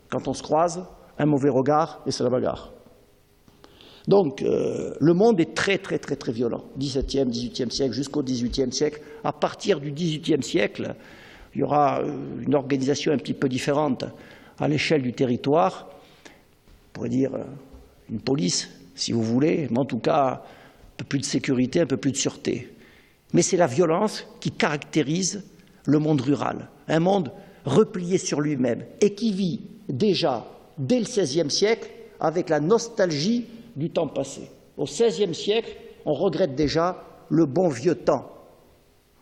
Quand on se croise, un mauvais regard et c'est la bagarre. Donc, le monde est très, très, très, très violent. 17e, 18e siècle, jusqu'au 18e siècle. À partir du 18e siècle, il y aura une organisation un petit peu différente à l'échelle du territoire. On pourrait dire une police, si vous voulez, mais en tout cas, un peu plus de sécurité, un peu plus de sûreté. Mais c'est la violence qui caractérise le monde rural. Un monde replié sur lui-même et qui vit déjà, dès le XVIe siècle, avec la nostalgie du temps passé. Au XVIe siècle, on regrette déjà le bon vieux temps.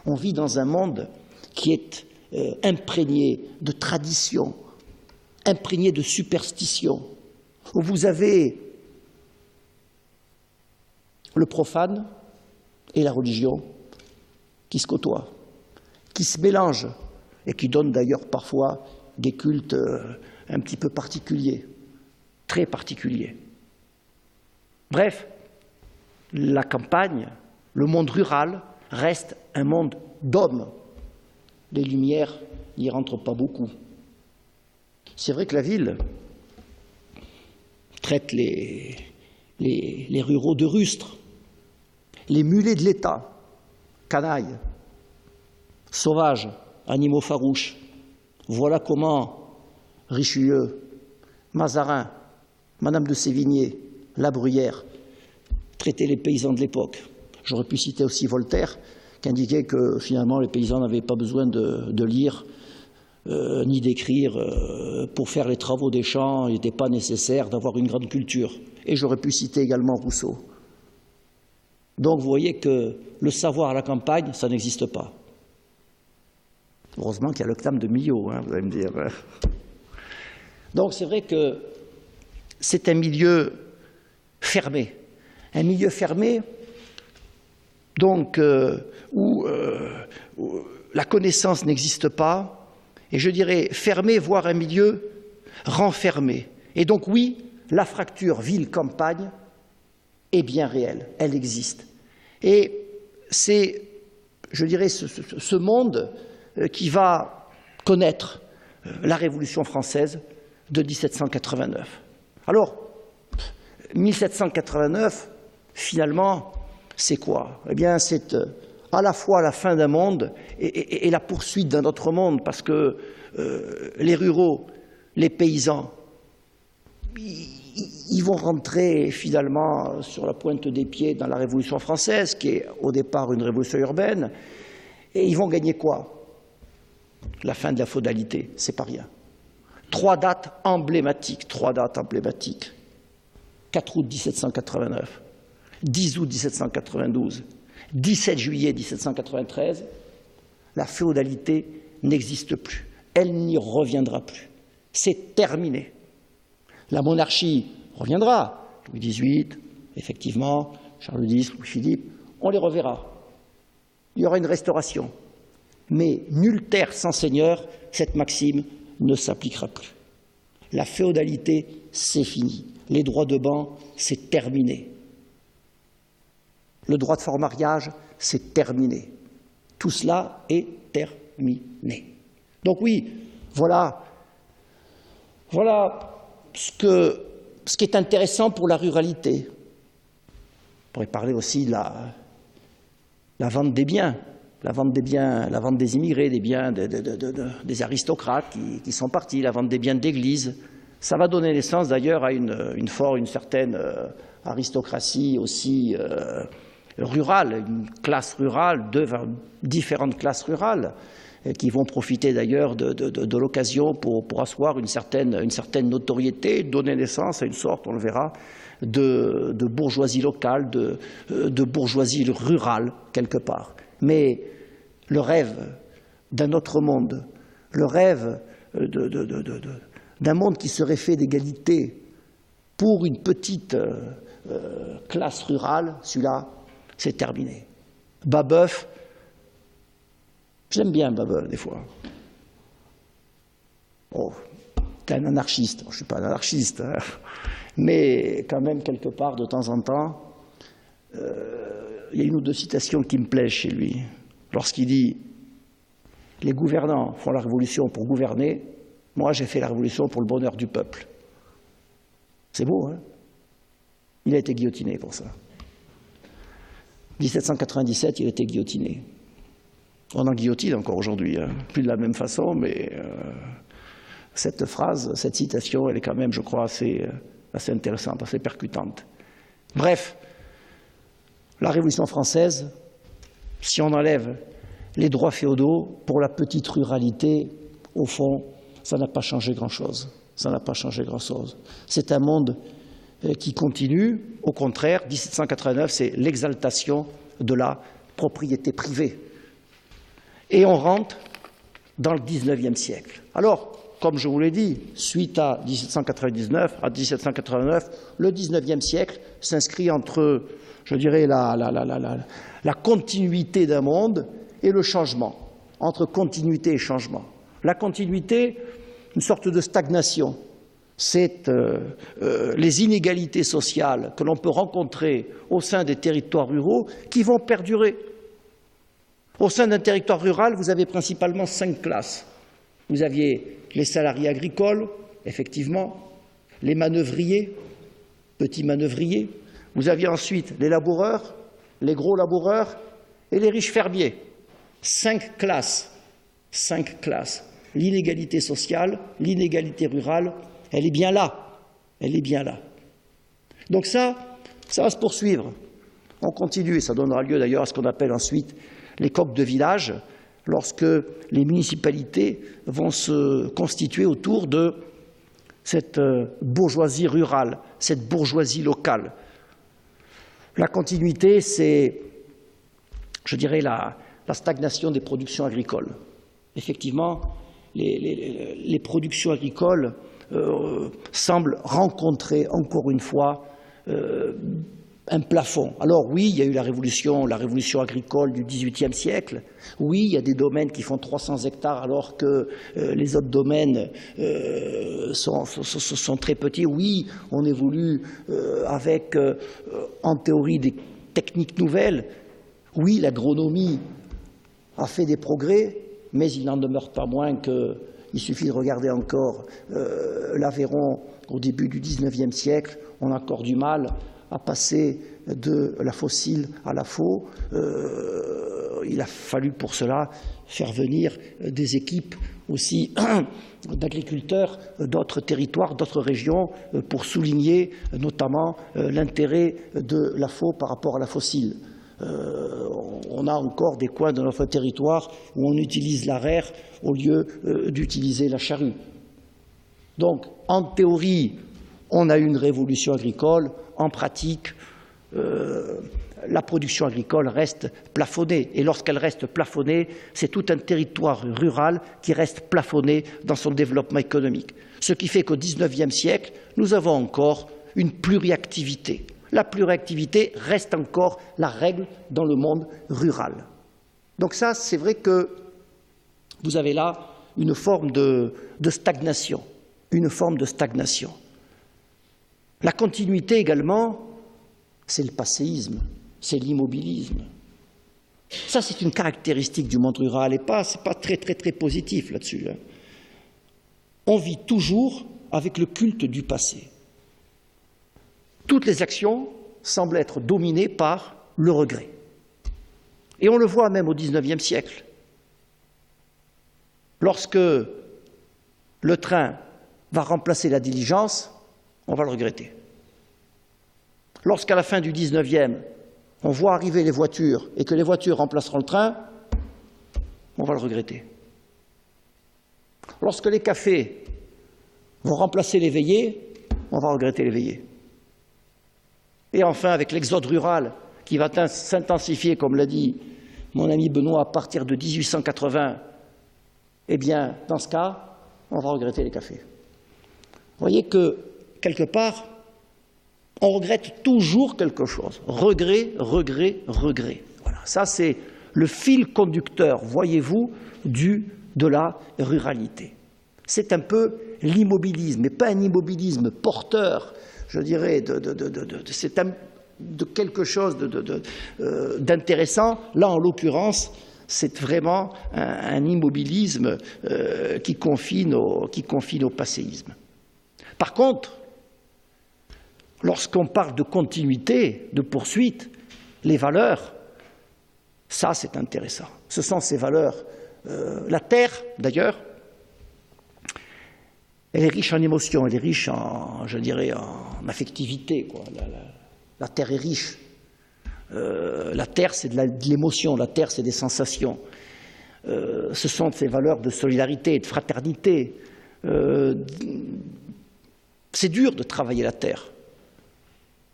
On vit dans un monde qui est imprégné de traditions, imprégné de superstitions, où vous avez le profane et la religion qui se côtoient, qui se mélangent et qui donnent d'ailleurs parfois des cultes un petit peu particuliers, très particuliers. Bref, la campagne, le monde rural, reste un monde d'hommes. Les lumières n'y rentrent pas beaucoup. C'est vrai que la ville traite les ruraux de rustres, les mulets de l'État, canailles, sauvages, animaux farouches. Voilà comment Richelieu, Mazarin, Madame de Sévigné, La Bruyère traitaient les paysans de l'époque. J'aurais pu citer aussi Voltaire, qui indiquait que finalement les paysans n'avaient pas besoin de lire ni d'écrire pour faire les travaux des champs. Il n'était pas nécessaire d'avoir une grande culture. Et j'aurais pu citer également Rousseau. Donc vous voyez que le savoir à la campagne, ça n'existe pas. Heureusement qu'il y a le CNAM de Millau, hein, vous allez me dire. Donc c'est vrai que c'est un milieu fermé. Un milieu fermé, donc, où la connaissance n'existe pas, et je dirais fermé, voire un milieu renfermé. Et donc oui, la fracture ville-campagne est bien réelle, elle existe. Et c'est, je dirais, ce monde qui va connaître la Révolution française de 1789. Alors, 1789, finalement, c'est quoi? Eh bien, c'est à la fois la fin d'un monde et la poursuite d'un autre monde, parce que les ruraux, les paysans, ils vont rentrer finalement sur la pointe des pieds dans la Révolution française, qui est au départ une révolution urbaine, et ils vont gagner quoi? La fin de la féodalité, c'est pas rien. 3 dates emblématiques. 4 août 1789, 10 août 1792, 17 juillet 1793, la féodalité n'existe plus. Elle n'y reviendra plus. C'est terminé. La monarchie reviendra. Louis XVIII, effectivement, Charles X, Louis-Philippe, on les reverra. Il y aura une restauration. Mais nulle terre sans seigneur, cette maxime ne s'appliquera plus. La féodalité, c'est fini. Les droits de ban, c'est terminé. Le droit de fort mariage, c'est terminé. Tout cela est terminé. Donc oui, voilà ce qui est intéressant pour la ruralité. On pourrait parler aussi de la vente des biens. La vente des immigrés, des biens des aristocrates qui sont partis, la vente des biens d'église. Ça va donner naissance d'ailleurs à une certaine aristocratie aussi rurale, une classe rurale, différentes classes rurales, qui vont profiter d'ailleurs de l'occasion pour asseoir une certaine notoriété, donner naissance à une sorte, on le verra, de bourgeoisie locale, de bourgeoisie rurale quelque part. Mais le rêve d'un autre monde, le rêve d'un monde qui serait fait d'égalité pour une petite classe rurale, celui-là, c'est terminé. Babeuf, j'aime bien Babeuf des fois. Oh, t'es un anarchiste. Je ne suis pas un anarchiste, hein. Mais quand même, quelque part, de temps en temps, il y a une ou deux citations qui me plaisent chez lui. Lorsqu'il dit « Les gouvernants font la révolution pour gouverner, moi j'ai fait la révolution pour le bonheur du peuple ». C'est beau, hein? Il a été guillotiné pour ça. 1797, il a été guillotiné. On en guillotine encore aujourd'hui, hein. Plus de la même façon, mais cette phrase, cette citation, elle est quand même, je crois, assez intéressante, assez percutante. Bref, la Révolution française, si on enlève les droits féodaux, pour la petite ruralité, au fond, ça n'a pas changé grand-chose. Ça n'a pas changé grand-chose. C'est un monde qui continue. Au contraire, 1789, c'est l'exaltation de la propriété privée. Et on rentre dans le 19e siècle. Alors, comme je vous l'ai dit, suite à 1799, à 1789, le 19e siècle s'inscrit entre, je dirais, la continuité d'un monde et le changement, entre continuité et changement. La continuité, une sorte de stagnation, c'est les inégalités sociales que l'on peut rencontrer au sein des territoires ruraux qui vont perdurer. Au sein d'un territoire rural, vous avez principalement 5 classes. Vous aviez les salariés agricoles, effectivement, les manœuvriers, petits manœuvriers. Vous aviez ensuite les laboureurs, les gros laboureurs et les riches fermiers. 5 classes. 5 classes. L'inégalité sociale, l'inégalité rurale, elle est bien là. Elle est bien là. Donc ça va se poursuivre. On continue et ça donnera lieu d'ailleurs à ce qu'on appelle ensuite les coqs de village, lorsque les municipalités vont se constituer autour de cette bourgeoisie rurale, cette bourgeoisie locale. La continuité, c'est, je dirais, la stagnation des productions agricoles. Effectivement, les productions agricoles semblent rencontrer, encore une fois, un plafond. Alors oui, il y a eu la révolution agricole du XVIIIe siècle. Oui, il y a des domaines qui font 300 hectares alors que les autres domaines sont très petits. Oui, on évolue avec, en théorie, des techniques nouvelles. Oui, l'agronomie a fait des progrès, mais il n'en demeure pas moins qu'il suffit de regarder encore l'Aveyron au début du XIXe siècle. On a encore du mal à passer de la fossile à la faux. Il a fallu pour cela faire venir des équipes aussi d'agriculteurs d'autres territoires, d'autres régions, pour souligner notamment l'intérêt de la faux par rapport à la fossile. On a encore des coins de notre territoire où on utilise l'araire au lieu d'utiliser la charrue. Donc, en théorie, on a eu une révolution agricole. En pratique, la production agricole reste plafonnée. Et lorsqu'elle reste plafonnée, c'est tout un territoire rural qui reste plafonné dans son développement économique. Ce qui fait qu'au XIXe siècle, nous avons encore une pluriactivité. La pluriactivité reste encore la règle dans le monde rural. Donc ça, c'est vrai que vous avez là une forme de stagnation. Une forme de stagnation. La continuité également, c'est le passéisme, c'est l'immobilisme. Ça, c'est une caractéristique du monde rural et c'est pas très positif là-dessus. On vit toujours avec le culte du passé. Toutes les actions semblent être dominées par le regret. Et on le voit même au XIXe siècle. Lorsque le train va remplacer la diligence, on va le regretter. Lorsqu'à la fin du XIXe, on voit arriver les voitures et que les voitures remplaceront le train, on va le regretter. Lorsque les cafés vont remplacer les veillées, on va regretter les veillées. Et enfin, avec l'exode rural qui va s'intensifier, comme l'a dit mon ami Benoît, à partir de 1880, eh bien, dans ce cas, on va regretter les cafés. Vous voyez que, quelque part, on regrette toujours quelque chose. Regret, regret, regret. Voilà. Ça, c'est le fil conducteur, voyez-vous, de la ruralité. C'est un peu l'immobilisme, mais pas un immobilisme porteur, je dirais, de quelque chose d'intéressant. Là, en l'occurrence, c'est vraiment un immobilisme qui confine au passéisme. Par contre, lorsqu'on parle de continuité, de poursuite, les valeurs, ça c'est intéressant. Ce sont ces valeurs. La terre, d'ailleurs, elle est riche en émotions, elle est riche en, je dirais, en affectivité, quoi. La terre est riche. La terre, c'est de l'émotion, la terre, c'est des sensations. Ce sont ces valeurs de solidarité, de fraternité. C'est dur de travailler la terre.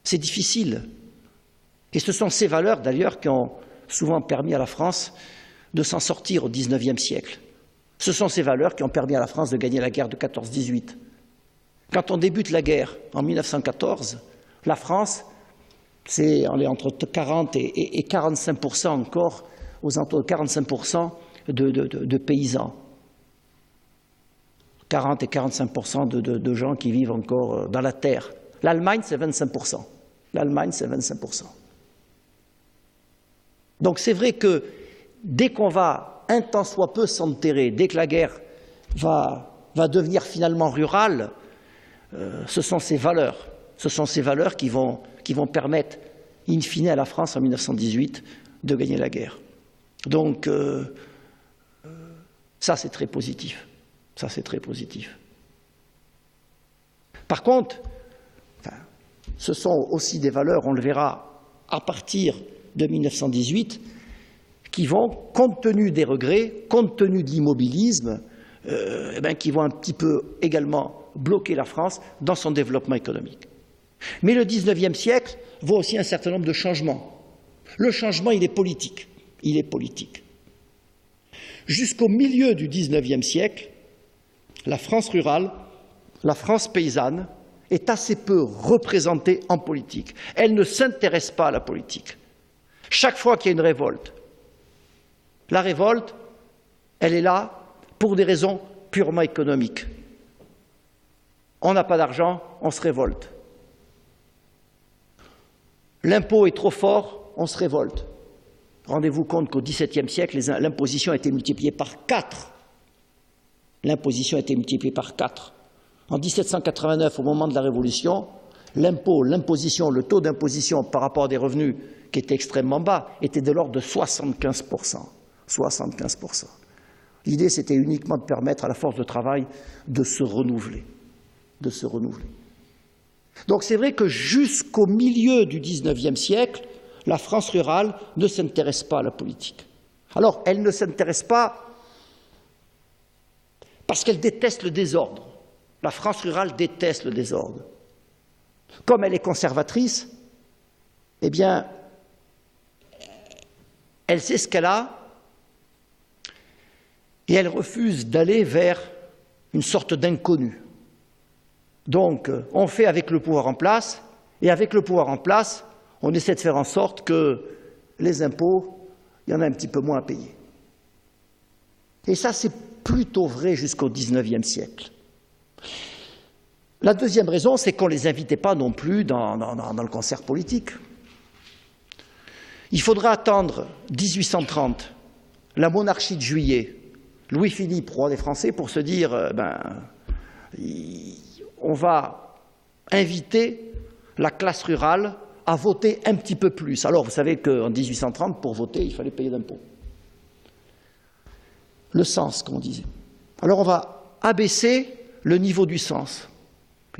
C'est difficile. Et ce sont ces valeurs, d'ailleurs, qui ont souvent permis à la France de s'en sortir au XIXe siècle. Ce sont ces valeurs qui ont permis à la France de gagner la guerre de 14-18. Quand on débute la guerre en 1914, la France, on est entre 40 et 45% encore, aux alentours de 45% de paysans. 40 et 45% de gens qui vivent encore dans la terre. L'Allemagne, c'est 25%. L'Allemagne, c'est 25%. Donc c'est vrai que dès qu'on va un tant soit peu s'enterrer, dès que la guerre va devenir finalement rurale, ce sont ces valeurs. Ce sont ces valeurs qui vont permettre, in fine, à la France en 1918 de gagner la guerre. Donc ça, c'est très positif. Ça, c'est très positif. Par contre, ce sont aussi des valeurs, on le verra, à partir de 1918, qui vont, compte tenu des regrets, compte tenu de l'immobilisme, qui vont un petit peu également bloquer la France dans son développement économique. Mais le XIXe siècle voit aussi un certain nombre de changements. Le changement, il est politique. Il est politique. Jusqu'au milieu du XIXe siècle, la France rurale, la France paysanne, est assez peu représentée en politique. Elle ne s'intéresse pas à la politique. Chaque fois qu'il y a une révolte, la révolte, elle est là pour des raisons purement économiques. On n'a pas d'argent, on se révolte. L'impôt est trop fort, on se révolte. Rendez-vous compte qu'au XVIIe siècle, l'imposition a été multipliée par 4. L'imposition a été multipliée par 4. En 1789, au moment de la Révolution, l'imposition, le taux d'imposition par rapport à des revenus qui étaient extrêmement bas, était de l'ordre de 75%. 75%. L'idée, c'était uniquement de permettre à la force de travail de se renouveler. De se renouveler. Donc c'est vrai que jusqu'au milieu du XIXe siècle, la France rurale ne s'intéresse pas à la politique. Alors, elle ne s'intéresse pas parce qu'elle déteste le désordre. La France rurale déteste le désordre. Comme elle est conservatrice, eh bien, elle sait ce qu'elle a et elle refuse d'aller vers une sorte d'inconnu. Donc, on fait avec le pouvoir en place, et avec le pouvoir en place, on essaie de faire en sorte que les impôts, il y en a un petit peu moins à payer. Et ça, c'est plutôt vrai jusqu'au XIXe siècle. La deuxième raison, c'est qu'on ne les invitait pas non plus dans le concert politique. Il faudra attendre 1830, la monarchie de Juillet, Louis-Philippe, roi des Français, pour se dire on va inviter la classe rurale à voter un petit peu plus. Alors, vous savez qu'en 1830, pour voter, il fallait payer d'impôts. Le cens, comme on disait. Alors, on va abaisser le niveau du cens.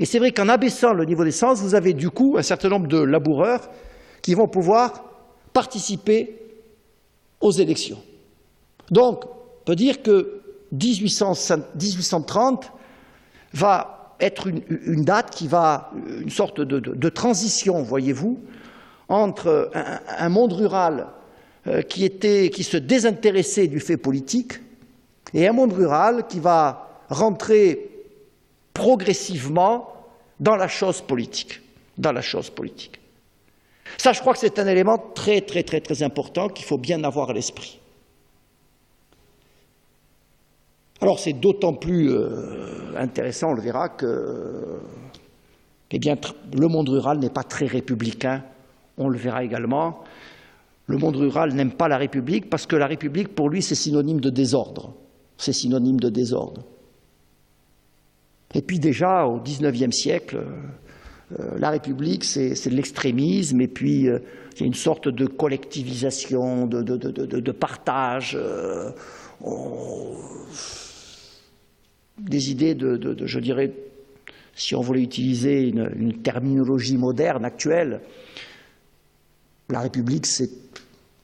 Et c'est vrai qu'en abaissant le niveau des cens, vous avez du coup un certain nombre de laboureurs qui vont pouvoir participer aux élections. Donc, on peut dire que 1830 va être une date qui va, une sorte de transition, voyez-vous, entre un monde rural qui se désintéressait du fait politique et un monde rural qui va rentrer progressivement dans la chose politique. Dans la chose politique. Ça, je crois que c'est un élément très, très, très, très important qu'il faut bien avoir à l'esprit. Alors, c'est d'autant plus intéressant, on le verra, que le monde rural n'est pas très républicain. On le verra également. Le monde rural n'aime pas la République parce que la République, pour lui, c'est synonyme de désordre. C'est synonyme de désordre. Et puis déjà, au XIXe siècle, la République, c'est de l'extrémisme, et puis il y a une sorte de collectivisation, de partage, des idées je dirais, si on voulait utiliser une terminologie moderne, actuelle, la République, c'est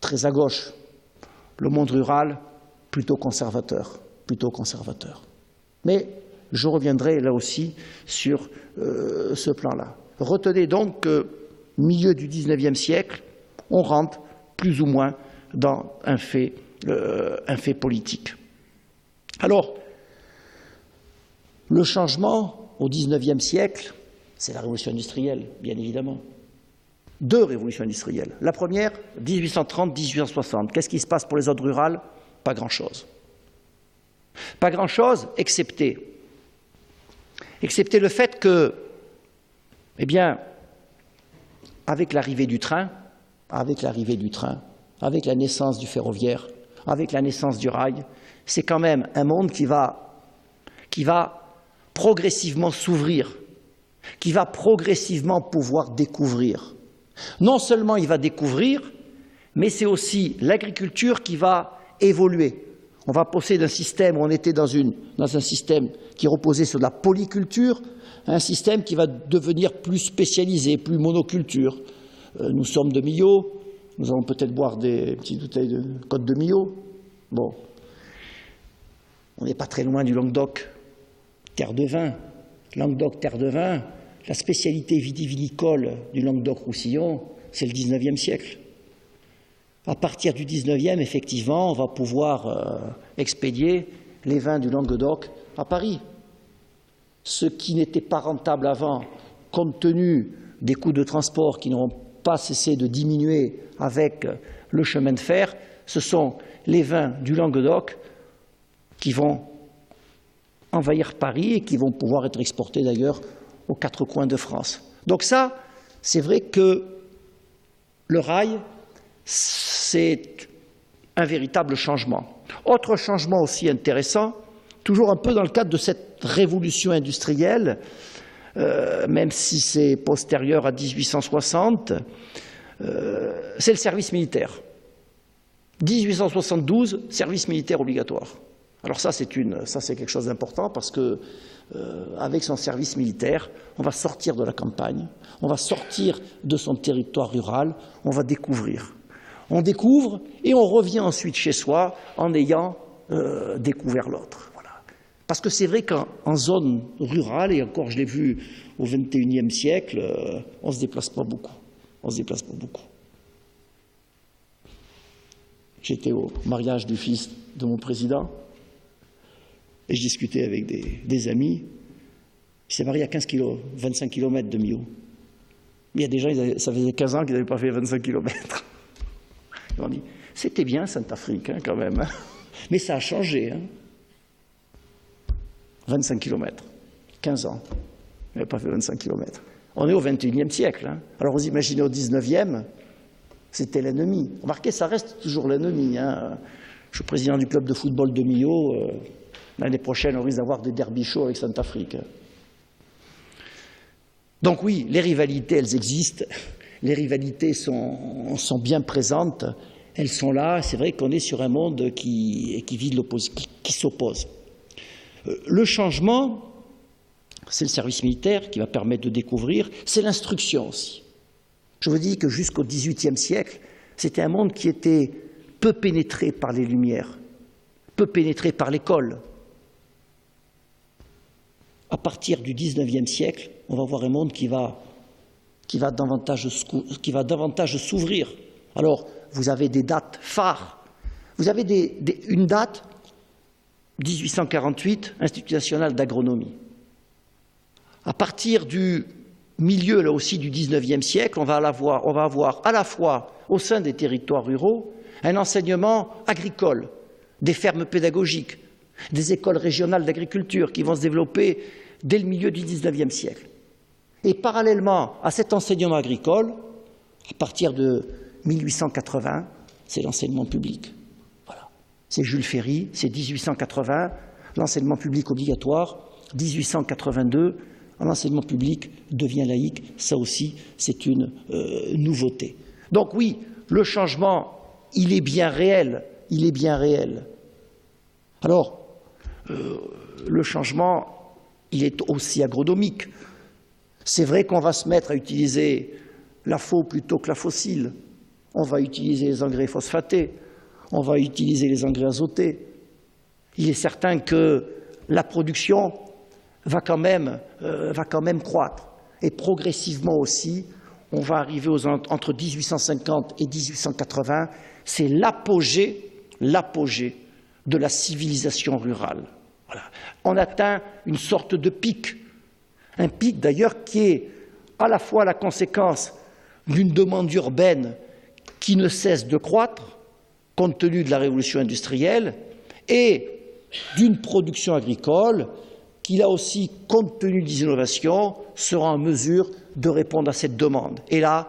très à gauche. Le monde rural, plutôt conservateur, plutôt conservateur. Mais je reviendrai là aussi sur ce plan-là. Retenez donc qu'au milieu du XIXe siècle, on rentre plus ou moins dans un fait politique. Alors, le changement au XIXe siècle, c'est la révolution industrielle, bien évidemment. Deux révolutions industrielles. La première, 1830-1860. Qu'est-ce qui se passe pour les zones rurales? Pas grand-chose. Pas grand-chose, excepté le fait que, eh bien, avec l'arrivée du train, avec la naissance du ferroviaire, avec la naissance du rail, c'est quand même un monde qui va progressivement s'ouvrir, qui va progressivement pouvoir découvrir. Non seulement il va découvrir, mais c'est aussi l'agriculture qui va évoluer. On va passer d'un système où on était dans un système qui reposait sur de la polyculture, à un système qui va devenir plus spécialisé, plus monoculture. Nous sommes de Millau, nous allons peut-être boire des petites bouteilles de Côte de Millau. Bon, on n'est pas très loin du Languedoc, terre de vin. Languedoc, terre de vin, la spécialité vitivinicole du Languedoc-Roussillon, c'est le XIXe siècle. À partir du XIXe, effectivement, on va pouvoir expédier les vins du Languedoc à Paris. Ce qui n'était pas rentable avant, compte tenu des coûts de transport qui n'auront pas cessé de diminuer avec le chemin de fer, ce sont les vins du Languedoc qui vont envahir Paris et qui vont pouvoir être exportés d'ailleurs aux quatre coins de France. Donc ça, c'est vrai que le rail, c'est un véritable changement. Autre changement aussi intéressant, toujours un peu dans le cadre de cette révolution industrielle, même si c'est postérieur à 1860, c'est le service militaire. 1872, service militaire obligatoire. Alors ça, c'est quelque chose d'important parce que avec son service militaire, on va sortir de la campagne, on va sortir de son territoire rural, on va découvrir. On découvre et on revient ensuite chez soi en ayant découvert l'autre. Voilà. Parce que c'est vrai qu'en zone rurale, et encore je l'ai vu au XXIe siècle, on ne se déplace pas beaucoup. On se déplace pas beaucoup. J'étais au mariage du fils de mon président et je discutais avec des amis. Il s'est marié à 15 km, 25 km de Millau. Mais il y a des gens, ça faisait 15 ans qu'ils n'avaient pas fait 25 km. Ils m'ont dit, c'était bien Saint-Afrique hein, quand même, hein. Mais ça a changé. Hein. 25 km, 15 ans, ils n'avaient pas fait 25 km. On est au XXIe siècle. Hein. Alors vous imaginez au XIXe, c'était l'ennemi. Remarquez, ça reste toujours l'ennemi. Hein. Je suis président du club de football de Millau. L'année prochaine, on risque d'avoir des derby chauds avec Saint-Afrique. Donc oui, les rivalités, elles existent. Les rivalités sont bien présentes. Elles sont là. C'est vrai qu'on est sur un monde qui s'oppose. Le changement, c'est le service militaire qui va permettre de découvrir. C'est l'instruction aussi. Je vous dis que jusqu'au XVIIIe siècle, c'était un monde qui était peu pénétré par les Lumières, peu pénétré par l'école. À partir du XIXe siècle, on va voir un monde qui va davantage s'ouvrir. Alors, vous avez des dates phares. Vous avez une date, 1848, Institut national d'agronomie. À partir du milieu, là aussi, du XIXe siècle, on va avoir à la fois, au sein des territoires ruraux, un enseignement agricole, des fermes pédagogiques, des écoles régionales d'agriculture qui vont se développer dès le milieu du XIXe siècle. Et parallèlement à cet enseignement agricole, à partir de 1880, c'est l'enseignement public. Voilà. C'est Jules Ferry, c'est 1880, l'enseignement public obligatoire, 1882, l'enseignement public devient laïque, ça aussi c'est une nouveauté. Donc oui, le changement, il est bien réel, il est bien réel. Alors, le changement, il est aussi agronomique. C'est vrai qu'on va se mettre à utiliser la faux plutôt que la fossile. On va utiliser les engrais phosphatés, on va utiliser les engrais azotés. Il est certain que la production va quand même croître. Et progressivement aussi, on va arriver entre 1850 et 1880, c'est l'apogée de la civilisation rurale. Voilà. On atteint une sorte de pic. Un pic d'ailleurs qui est à la fois la conséquence d'une demande urbaine qui ne cesse de croître, compte tenu de la révolution industrielle, et d'une production agricole qui, là aussi, compte tenu des innovations, sera en mesure de répondre à cette demande. Et là,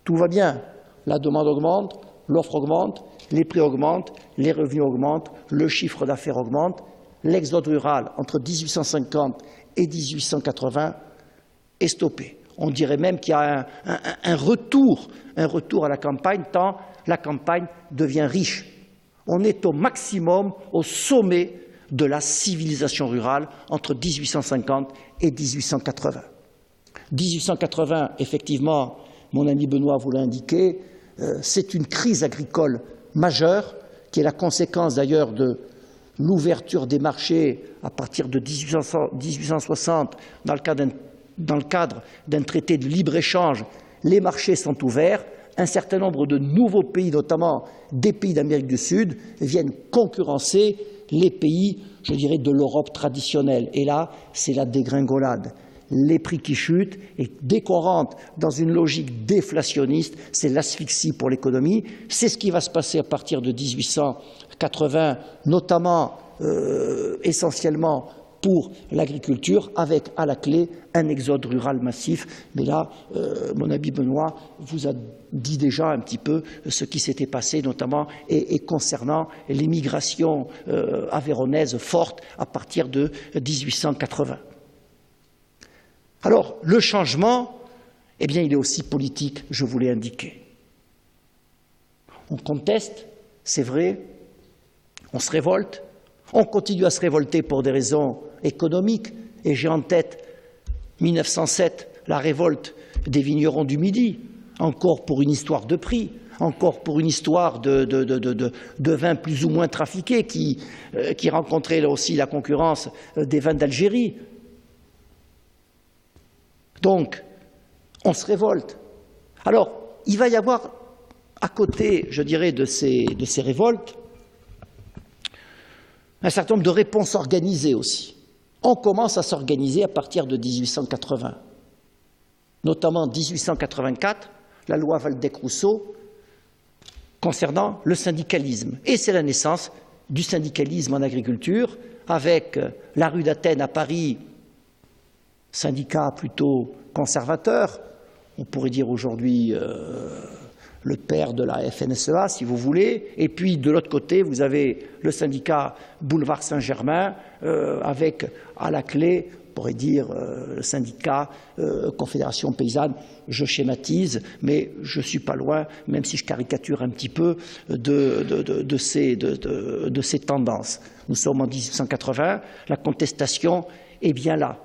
tout va bien. La demande augmente, l'offre augmente, les prix augmentent, les revenus augmentent, le chiffre d'affaires augmente. L'exode rural entre 1850 et 1880 est stoppé. On dirait même qu'il y a un retour à la campagne, tant la campagne devient riche. On est au maximum, au sommet de la civilisation rurale entre 1850 et 1880. 1880, effectivement, mon ami Benoît vous l'a indiqué, c'est une crise agricole majeure qui est la conséquence d'ailleurs de l'ouverture des marchés à partir de 1860 dans le cadre d'un traité de libre-échange. Les marchés sont ouverts. Un certain nombre de nouveaux pays, notamment des pays d'Amérique du Sud, viennent concurrencer les pays, je dirais, de l'Europe traditionnelle. Et là, c'est la dégringolade. Les prix qui chutent, et dès qu'on rentre dans une logique déflationniste, c'est l'asphyxie pour l'économie. C'est ce qui va se passer à partir de 1880, notamment, essentiellement pour l'agriculture, avec à la clé un exode rural massif. Mais là, mon ami Benoît vous a dit déjà un petit peu ce qui s'était passé, notamment et concernant l'immigration aveyronnaise forte à partir de 1880. Alors, le changement, eh bien, il est aussi politique, je vous l'ai indiqué. On conteste, c'est vrai, on se révolte, on continue à se révolter pour des raisons économiques, et j'ai en tête 1907, la révolte des vignerons du Midi, encore pour une histoire de prix, encore pour une histoire de vins plus ou moins trafiqués qui rencontraient là aussi la concurrence des vins d'Algérie. Donc, on se révolte. Alors, il va y avoir, à côté, je dirais, de ces révoltes, un certain nombre de réponses organisées aussi. On commence à s'organiser à partir de 1880. Notamment en 1884, la loi Waldeck-Rousseau concernant le syndicalisme. Et c'est la naissance du syndicalisme en agriculture, avec la rue d'Athènes à Paris, syndicat plutôt conservateur, on pourrait dire aujourd'hui le père de la FNSEA, si vous voulez, et puis de l'autre côté, vous avez le syndicat Boulevard Saint-Germain, avec à la clé, on pourrait dire le syndicat Confédération Paysanne, je schématise, mais je ne suis pas loin, même si je caricature un petit peu, de ces tendances. Nous sommes en 1880, la contestation est bien là.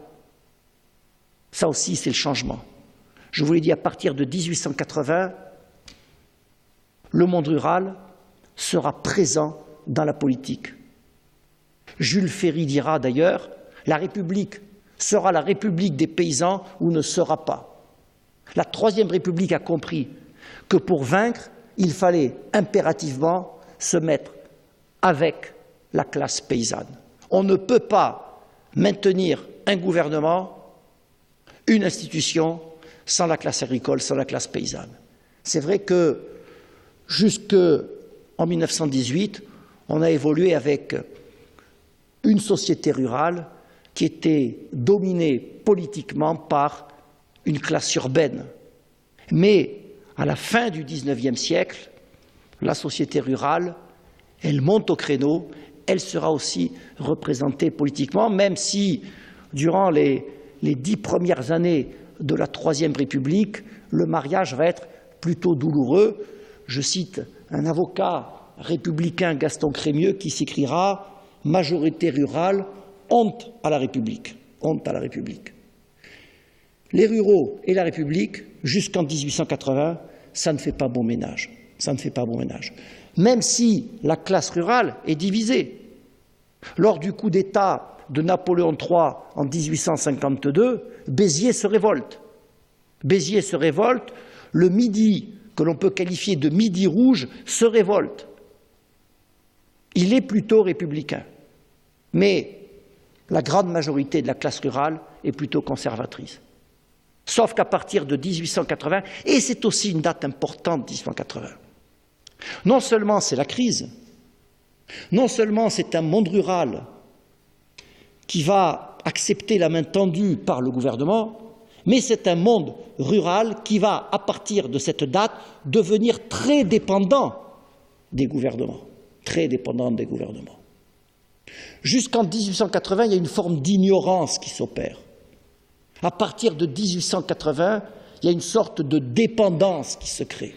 Ça aussi, c'est le changement. Je vous l'ai dit, à partir de 1880, le monde rural sera présent dans la politique. Jules Ferry dira d'ailleurs, la République sera la République des paysans ou ne sera pas. La Troisième République a compris que pour vaincre, il fallait impérativement se mettre avec la classe paysanne. On ne peut pas maintenir un gouvernement, une institution, sans la classe agricole, sans la classe paysanne. C'est vrai que jusqu'en 1918, on a évolué avec une société rurale qui était dominée politiquement par une classe urbaine. Mais à la fin du XIXe siècle, la société rurale, elle monte au créneau, elle sera aussi représentée politiquement, même si durant les 10 premières années de la Troisième République, le mariage va être plutôt douloureux. Je cite un avocat républicain, Gaston Crémieux, qui s'écrira « Majorité rurale, honte à la République ». Honte à la République. Les ruraux et la République, jusqu'en 1880, ça ne fait pas bon ménage. Ça ne fait pas bon ménage. Même si la classe rurale est divisée. Lors du coup d'État de Napoléon III en 1852, Béziers se révolte. Béziers se révolte, le Midi, que l'on peut qualifier de Midi rouge, se révolte. Il est plutôt républicain. Mais la grande majorité de la classe rurale est plutôt conservatrice. Sauf qu'à partir de 1880, et c'est aussi une date importante, 1880, non seulement c'est la crise, non seulement c'est un monde rural qui va accepter la main tendue par le gouvernement, mais c'est un monde rural qui va, à partir de cette date, devenir très dépendant des gouvernements. Très dépendant des gouvernements. Jusqu'en 1880, il y a une forme d'ignorance qui s'opère. À partir de 1880, il y a une sorte de dépendance qui se crée.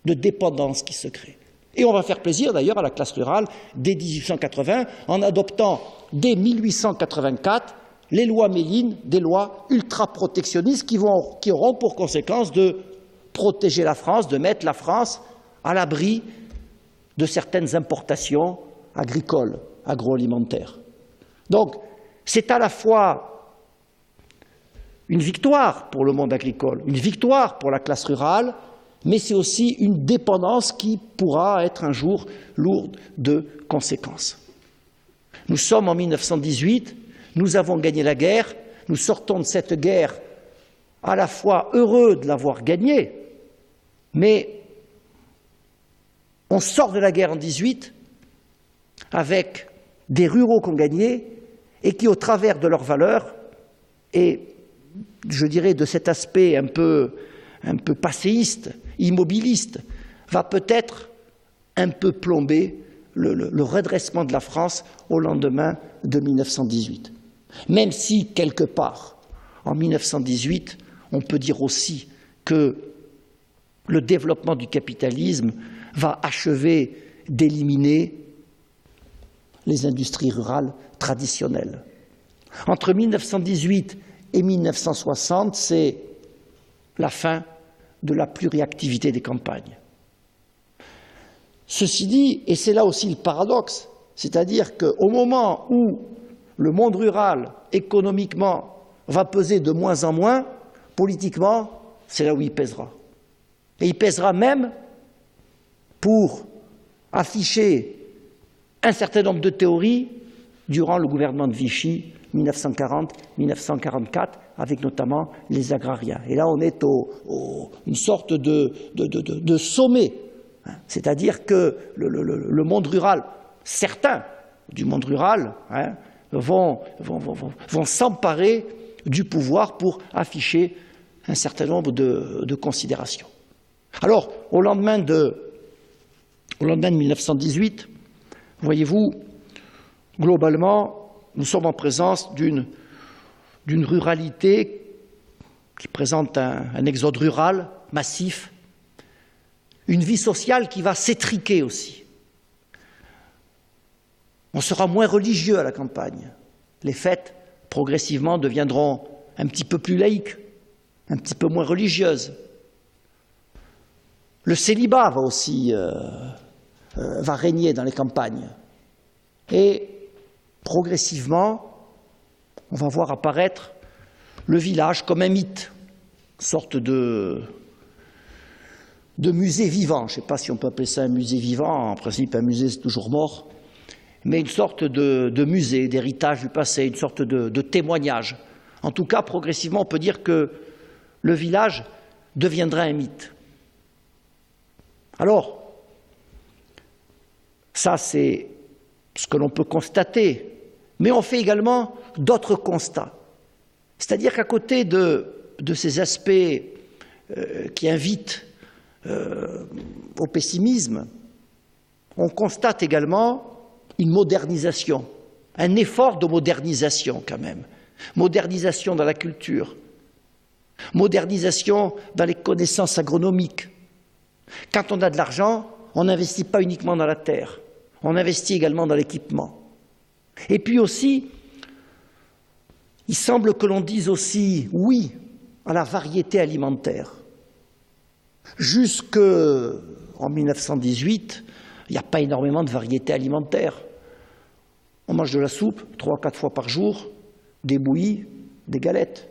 De dépendance qui se crée. Et on va faire plaisir d'ailleurs à la classe rurale dès 1880 en adoptant dès 1884 les lois Méline, des lois ultra-protectionnistes qui auront pour conséquence de protéger la France, de mettre la France à l'abri de certaines importations agricoles, agroalimentaires. Donc, c'est à la fois une victoire pour le monde agricole, une victoire pour la classe rurale, mais c'est aussi une dépendance qui pourra être un jour lourde de conséquences. Nous sommes en 1918, nous avons gagné la guerre, nous sortons de cette guerre à la fois heureux de l'avoir gagnée, mais on sort de la guerre en 18 avec des ruraux qui ont gagné et qui, au travers de leurs valeurs et, je dirais, de cet aspect un peu passéiste, immobiliste, va peut-être un peu plomber le redressement de la France au lendemain de 1918. Même si, quelque part, en 1918, on peut dire aussi que le développement du capitalisme va achever d'éliminer les industries rurales traditionnelles. Entre 1918 et 1960, c'est la fin de la pluriactivité des campagnes. Ceci dit, et c'est là aussi le paradoxe, c'est-à-dire qu'au moment où le monde rural, économiquement, va peser de moins en moins, politiquement, c'est là où il pèsera. Et il pèsera même pour afficher un certain nombre de théories durant le gouvernement de Vichy, 1940-1944, avec notamment les agrariens. Et là, on est une sorte de sommet. C'est-à-dire que le monde rural, certains du monde rural, vont s'emparer du pouvoir pour afficher un certain nombre de considérations. Alors, au lendemain de 1918, voyez-vous, globalement, nous sommes en présence d'une ruralité qui présente un exode rural massif, une vie sociale qui va s'étriquer aussi. On sera moins religieux à la campagne. Les fêtes, progressivement, deviendront un petit peu plus laïques, un petit peu moins religieuses. Le célibat va aussi va régner dans les campagnes. Et progressivement, on va voir apparaître le village comme un mythe, une sorte de musée vivant. Je ne sais pas si on peut appeler ça un musée vivant. En principe, un musée, c'est toujours mort. Mais une sorte de musée, d'héritage du passé, une sorte de témoignage. En tout cas, progressivement, on peut dire que le village deviendra un mythe. Alors, ça, c'est ce que l'on peut constater. Mais on fait également d'autres constats. C'est-à-dire qu'à côté de ces aspects qui invitent au pessimisme, on constate également une modernisation, un effort de modernisation quand même. Modernisation dans la culture, modernisation dans les connaissances agronomiques. Quand on a de l'argent, on n'investit pas uniquement dans la terre, on investit également dans l'équipement. Et puis aussi, il semble que l'on dise aussi oui à la variété alimentaire. Jusqu'en 1918, il n'y a pas énormément de variété alimentaire. On mange de la soupe 3 ou 4 fois par jour, des bouillies, des galettes.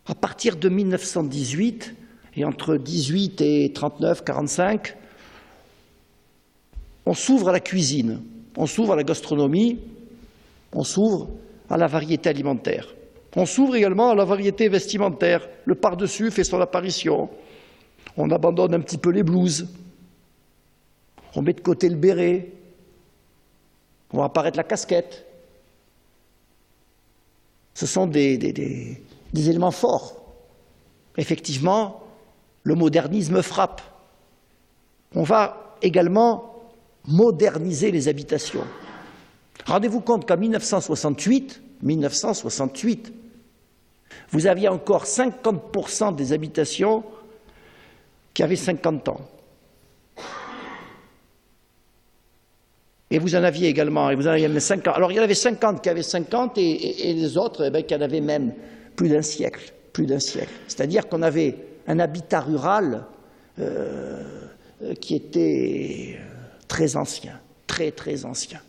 À partir de 1918, et entre 18 et 39, 45, on s'ouvre à la cuisine, on s'ouvre à la gastronomie, on s'ouvre à la variété alimentaire. On s'ouvre également à la variété vestimentaire. Le par-dessus fait son apparition. On abandonne un petit peu les blouses. On met de côté le béret. On va apparaître la casquette. Ce sont des éléments forts. Effectivement, le modernisme frappe. On va également moderniser les habitations. Rendez-vous compte qu'en 1968, vous aviez encore 50% des habitations qui avaient 50 ans. Et vous en aviez également, et vous en aviez même 50. Alors il y en avait 50 qui avaient 50 et les autres qui en avaient même plus d'un siècle. C'est-à-dire qu'on avait un habitat rural qui était très ancien, très ancien.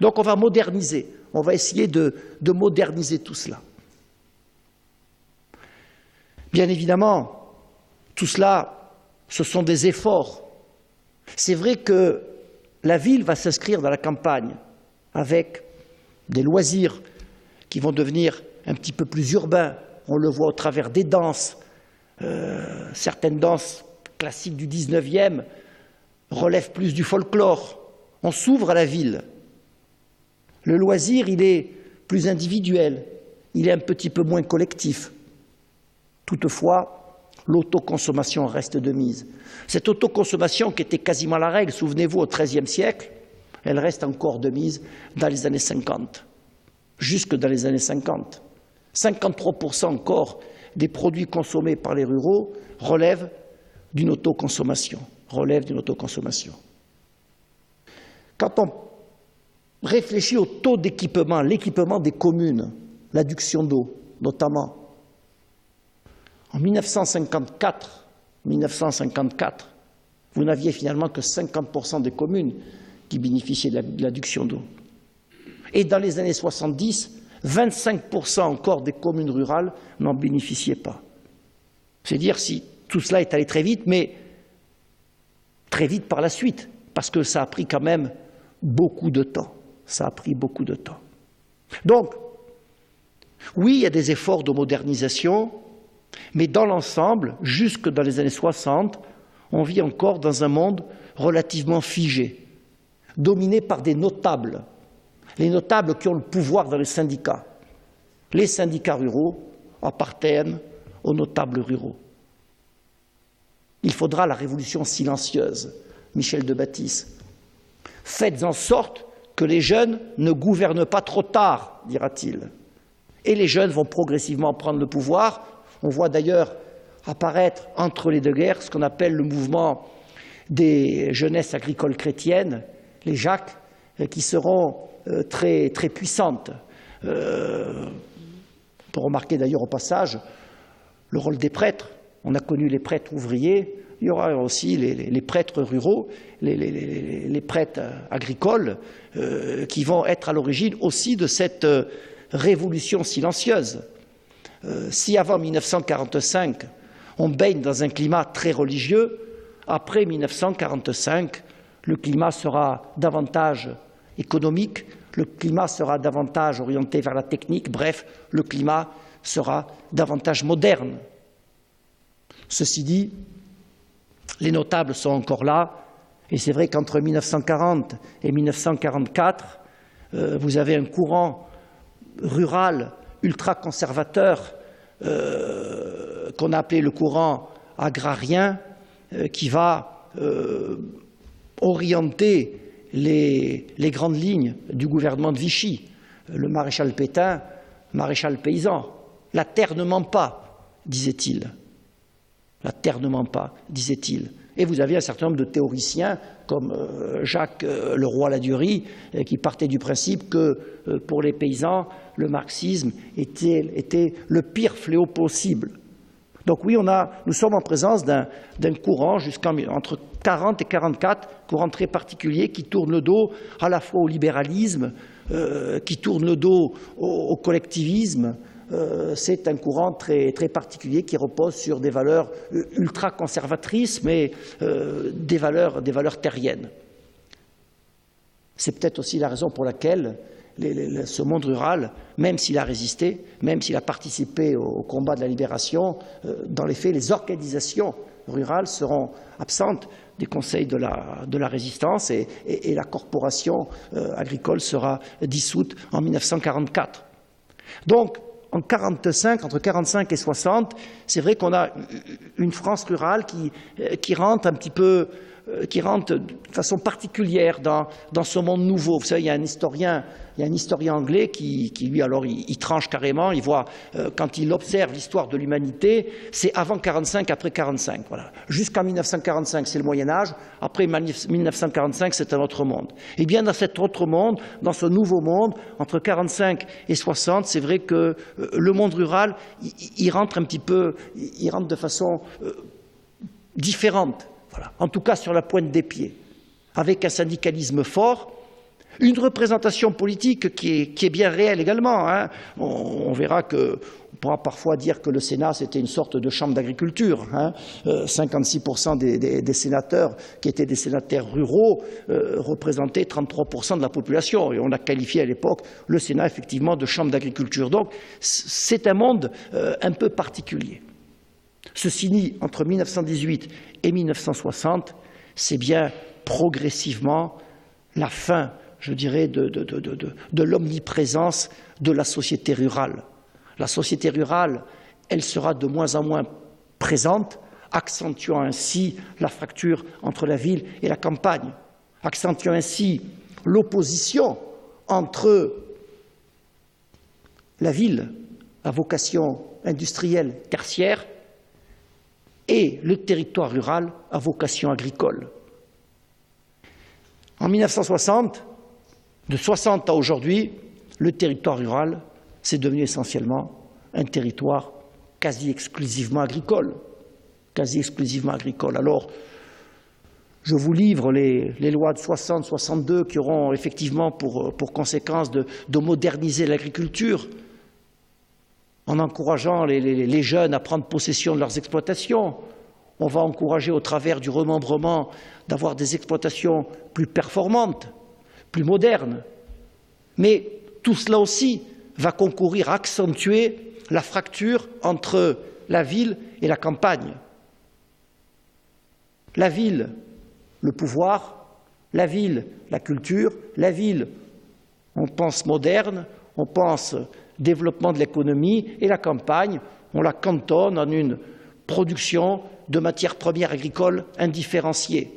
Donc on va moderniser, on va essayer de moderniser tout cela. Bien évidemment, tout cela, ce sont des efforts. C'est vrai que la ville va s'inscrire dans la campagne avec des loisirs qui vont devenir un petit peu plus urbains. On le voit au travers des danses. Certaines danses classiques du 19e relèvent plus du folklore. On s'ouvre à la ville. Le loisir, il est plus individuel, il est un petit peu moins collectif. Toutefois, l'autoconsommation reste de mise. Cette autoconsommation qui était quasiment la règle, souvenez-vous, au XIIIe siècle, elle reste encore de mise dans les années 50, jusque dans les années 50. 53% encore des produits consommés par les ruraux relèvent d'une autoconsommation. Quand on réfléchit au taux d'équipement, l'équipement des communes, l'adduction d'eau notamment, en 1954, vous n'aviez finalement que 50% des communes qui bénéficiaient de l'adduction d'eau. Et dans les années 70, 25% encore des communes rurales n'en bénéficiaient pas. C'est dire si tout cela est allé très vite, mais très vite par la suite, parce que ça a pris quand même beaucoup de temps. Donc, oui, il y a des efforts de modernisation, mais dans l'ensemble, jusque dans les années 60, on vit encore dans un monde relativement figé, dominé par des notables. Les notables qui ont le pouvoir dans les syndicats. Les syndicats ruraux appartiennent aux notables ruraux. Il faudra la révolution silencieuse, Michel de Baptiste. Faites en sorte que les jeunes ne gouvernent pas trop tard, dira-t-il. Et les jeunes vont progressivement prendre le pouvoir. On voit d'ailleurs apparaître entre les deux guerres ce qu'on appelle le mouvement des jeunesses agricoles chrétiennes, les Jacques, qui seront très puissantes. On peut remarquer d'ailleurs au passage le rôle des prêtres. On a connu les prêtres ouvriers, il y aura aussi les prêtres ruraux, les prêtres agricoles qui vont être à l'origine aussi de cette révolution silencieuse. Si avant 1945, on baigne dans un climat très religieux, après 1945, le climat sera davantage économique, le climat sera davantage orienté vers la technique, bref, le climat sera davantage moderne. Ceci dit, les notables sont encore là, et c'est vrai qu'entre 1940 et 1944, vous avez un courant rural ultra-conservateur qu'on a appelé le courant agrarien qui va orienter les grandes lignes du gouvernement de Vichy. Le maréchal Pétain, maréchal paysan. La terre ne ment pas, disait-il. La terre ne ment pas, disait-il. Et vous aviez un certain nombre de théoriciens, comme Jacques Leroy-Ladurie, qui partaient du principe que pour les paysans, le marxisme était le pire fléau possible. Donc oui, nous sommes en présence d'un courant entre 40 et 44, courant très particulier qui tourne le dos à la fois au libéralisme, qui tourne le dos au collectivisme. C'est un courant très particulier qui repose sur des valeurs ultra-conservatrices, mais des valeurs terriennes. C'est peut-être aussi la raison pour laquelle ce monde rural, même s'il a résisté, même s'il a participé au combat de la libération, dans les faits, les organisations rurales seront absentes des conseils de la résistance et la corporation agricole sera dissoute en 1944. Donc, entre 45 et 60, c'est vrai qu'on a une France rurale qui rentre un petit peu, qui rentre de façon particulière dans ce monde nouveau. Vous savez, il y a un historien anglais qui lui, alors, il tranche carrément, il voit, quand il observe l'histoire de l'humanité, c'est avant 45, après 45. Voilà. Jusqu'en 1945, c'est le Moyen-Âge. Après 1945, c'est un autre monde. Et bien, dans cet autre monde, dans ce nouveau monde, entre 45 et 60, c'est vrai que le monde rural, il rentre un petit peu, il rentre de façon différente. Voilà. En tout cas, sur la pointe des pieds, avec un syndicalisme fort, une représentation politique qui est bien réelle également. Hein. On verra qu'on pourra parfois dire que le Sénat, c'était une sorte de chambre d'agriculture. Hein. 56% des sénateurs, qui étaient des sénateurs ruraux, représentaient 33% de la population. Et on a qualifié à l'époque le Sénat, effectivement, de chambre d'agriculture. Donc, c'est un monde un peu particulier. Ceci dit, entre 1918 et 1960, c'est bien progressivement la fin, je dirais, de l'omniprésence de la société rurale. La société rurale, elle sera de moins en moins présente, accentuant ainsi la fracture entre la ville et la campagne, accentuant ainsi l'opposition entre la ville à vocation industrielle tertiaire et le territoire rural à vocation agricole. En 1960, de 60 à aujourd'hui, le territoire rural, c'est devenu essentiellement un territoire quasi exclusivement agricole. Quasi exclusivement agricole. Alors, je vous livre les lois de 60-62 qui auront effectivement pour conséquence de moderniser l'agriculture en encourageant les jeunes à prendre possession de leurs exploitations. On va encourager au travers du remembrement d'avoir des exploitations plus performantes, plus modernes. Mais tout cela aussi va concourir à accentuer la fracture entre la ville et la campagne. La ville, le pouvoir, la ville, la culture, la ville, on pense moderne, on pense développement de l'économie, et la campagne, on la cantonne en une production de matières premières agricoles indifférenciées.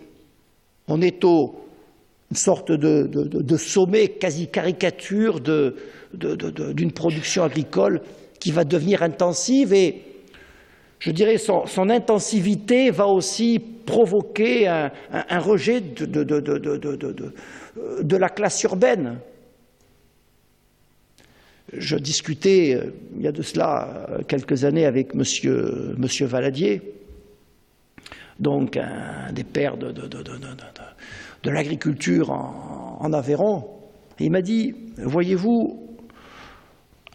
On est une sorte de sommet quasi caricature d'une production agricole qui va devenir intensive et, je dirais, son intensivité va aussi provoquer un rejet de la classe urbaine. Je discutais, il y a de cela quelques années, avec monsieur Valadier, donc un des pères de l'agriculture en Aveyron. Et il m'a dit, voyez-vous,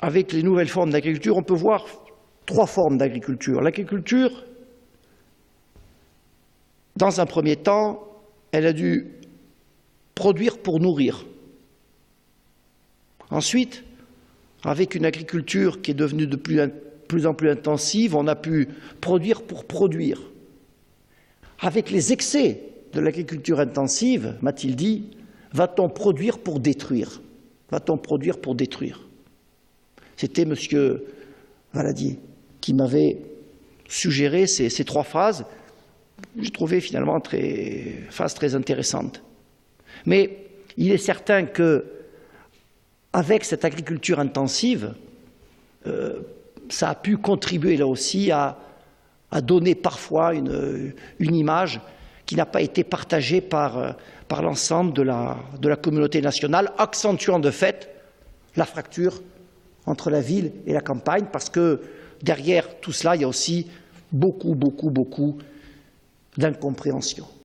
avec les nouvelles formes d'agriculture, on peut voir 3 formes d'agriculture. L'agriculture, dans un premier temps, elle a dû produire pour nourrir. Ensuite, avec une agriculture qui est devenue de plus en plus intensive, on a pu produire pour produire. Avec les excès de l'agriculture intensive, m'a-t-il dit, va-t-on produire pour détruire? Va-t-on produire pour détruire? C'était M. Valadier qui m'avait suggéré ces 3 phrases. J'ai trouvé finalement phrases très intéressantes. Mais il est certain que, avec cette agriculture intensive, ça a pu contribuer là aussi à donner parfois une image qui n'a pas été partagée par l'ensemble de la communauté nationale, accentuant de fait la fracture entre la ville et la campagne, parce que derrière tout cela, il y a aussi beaucoup d'incompréhension.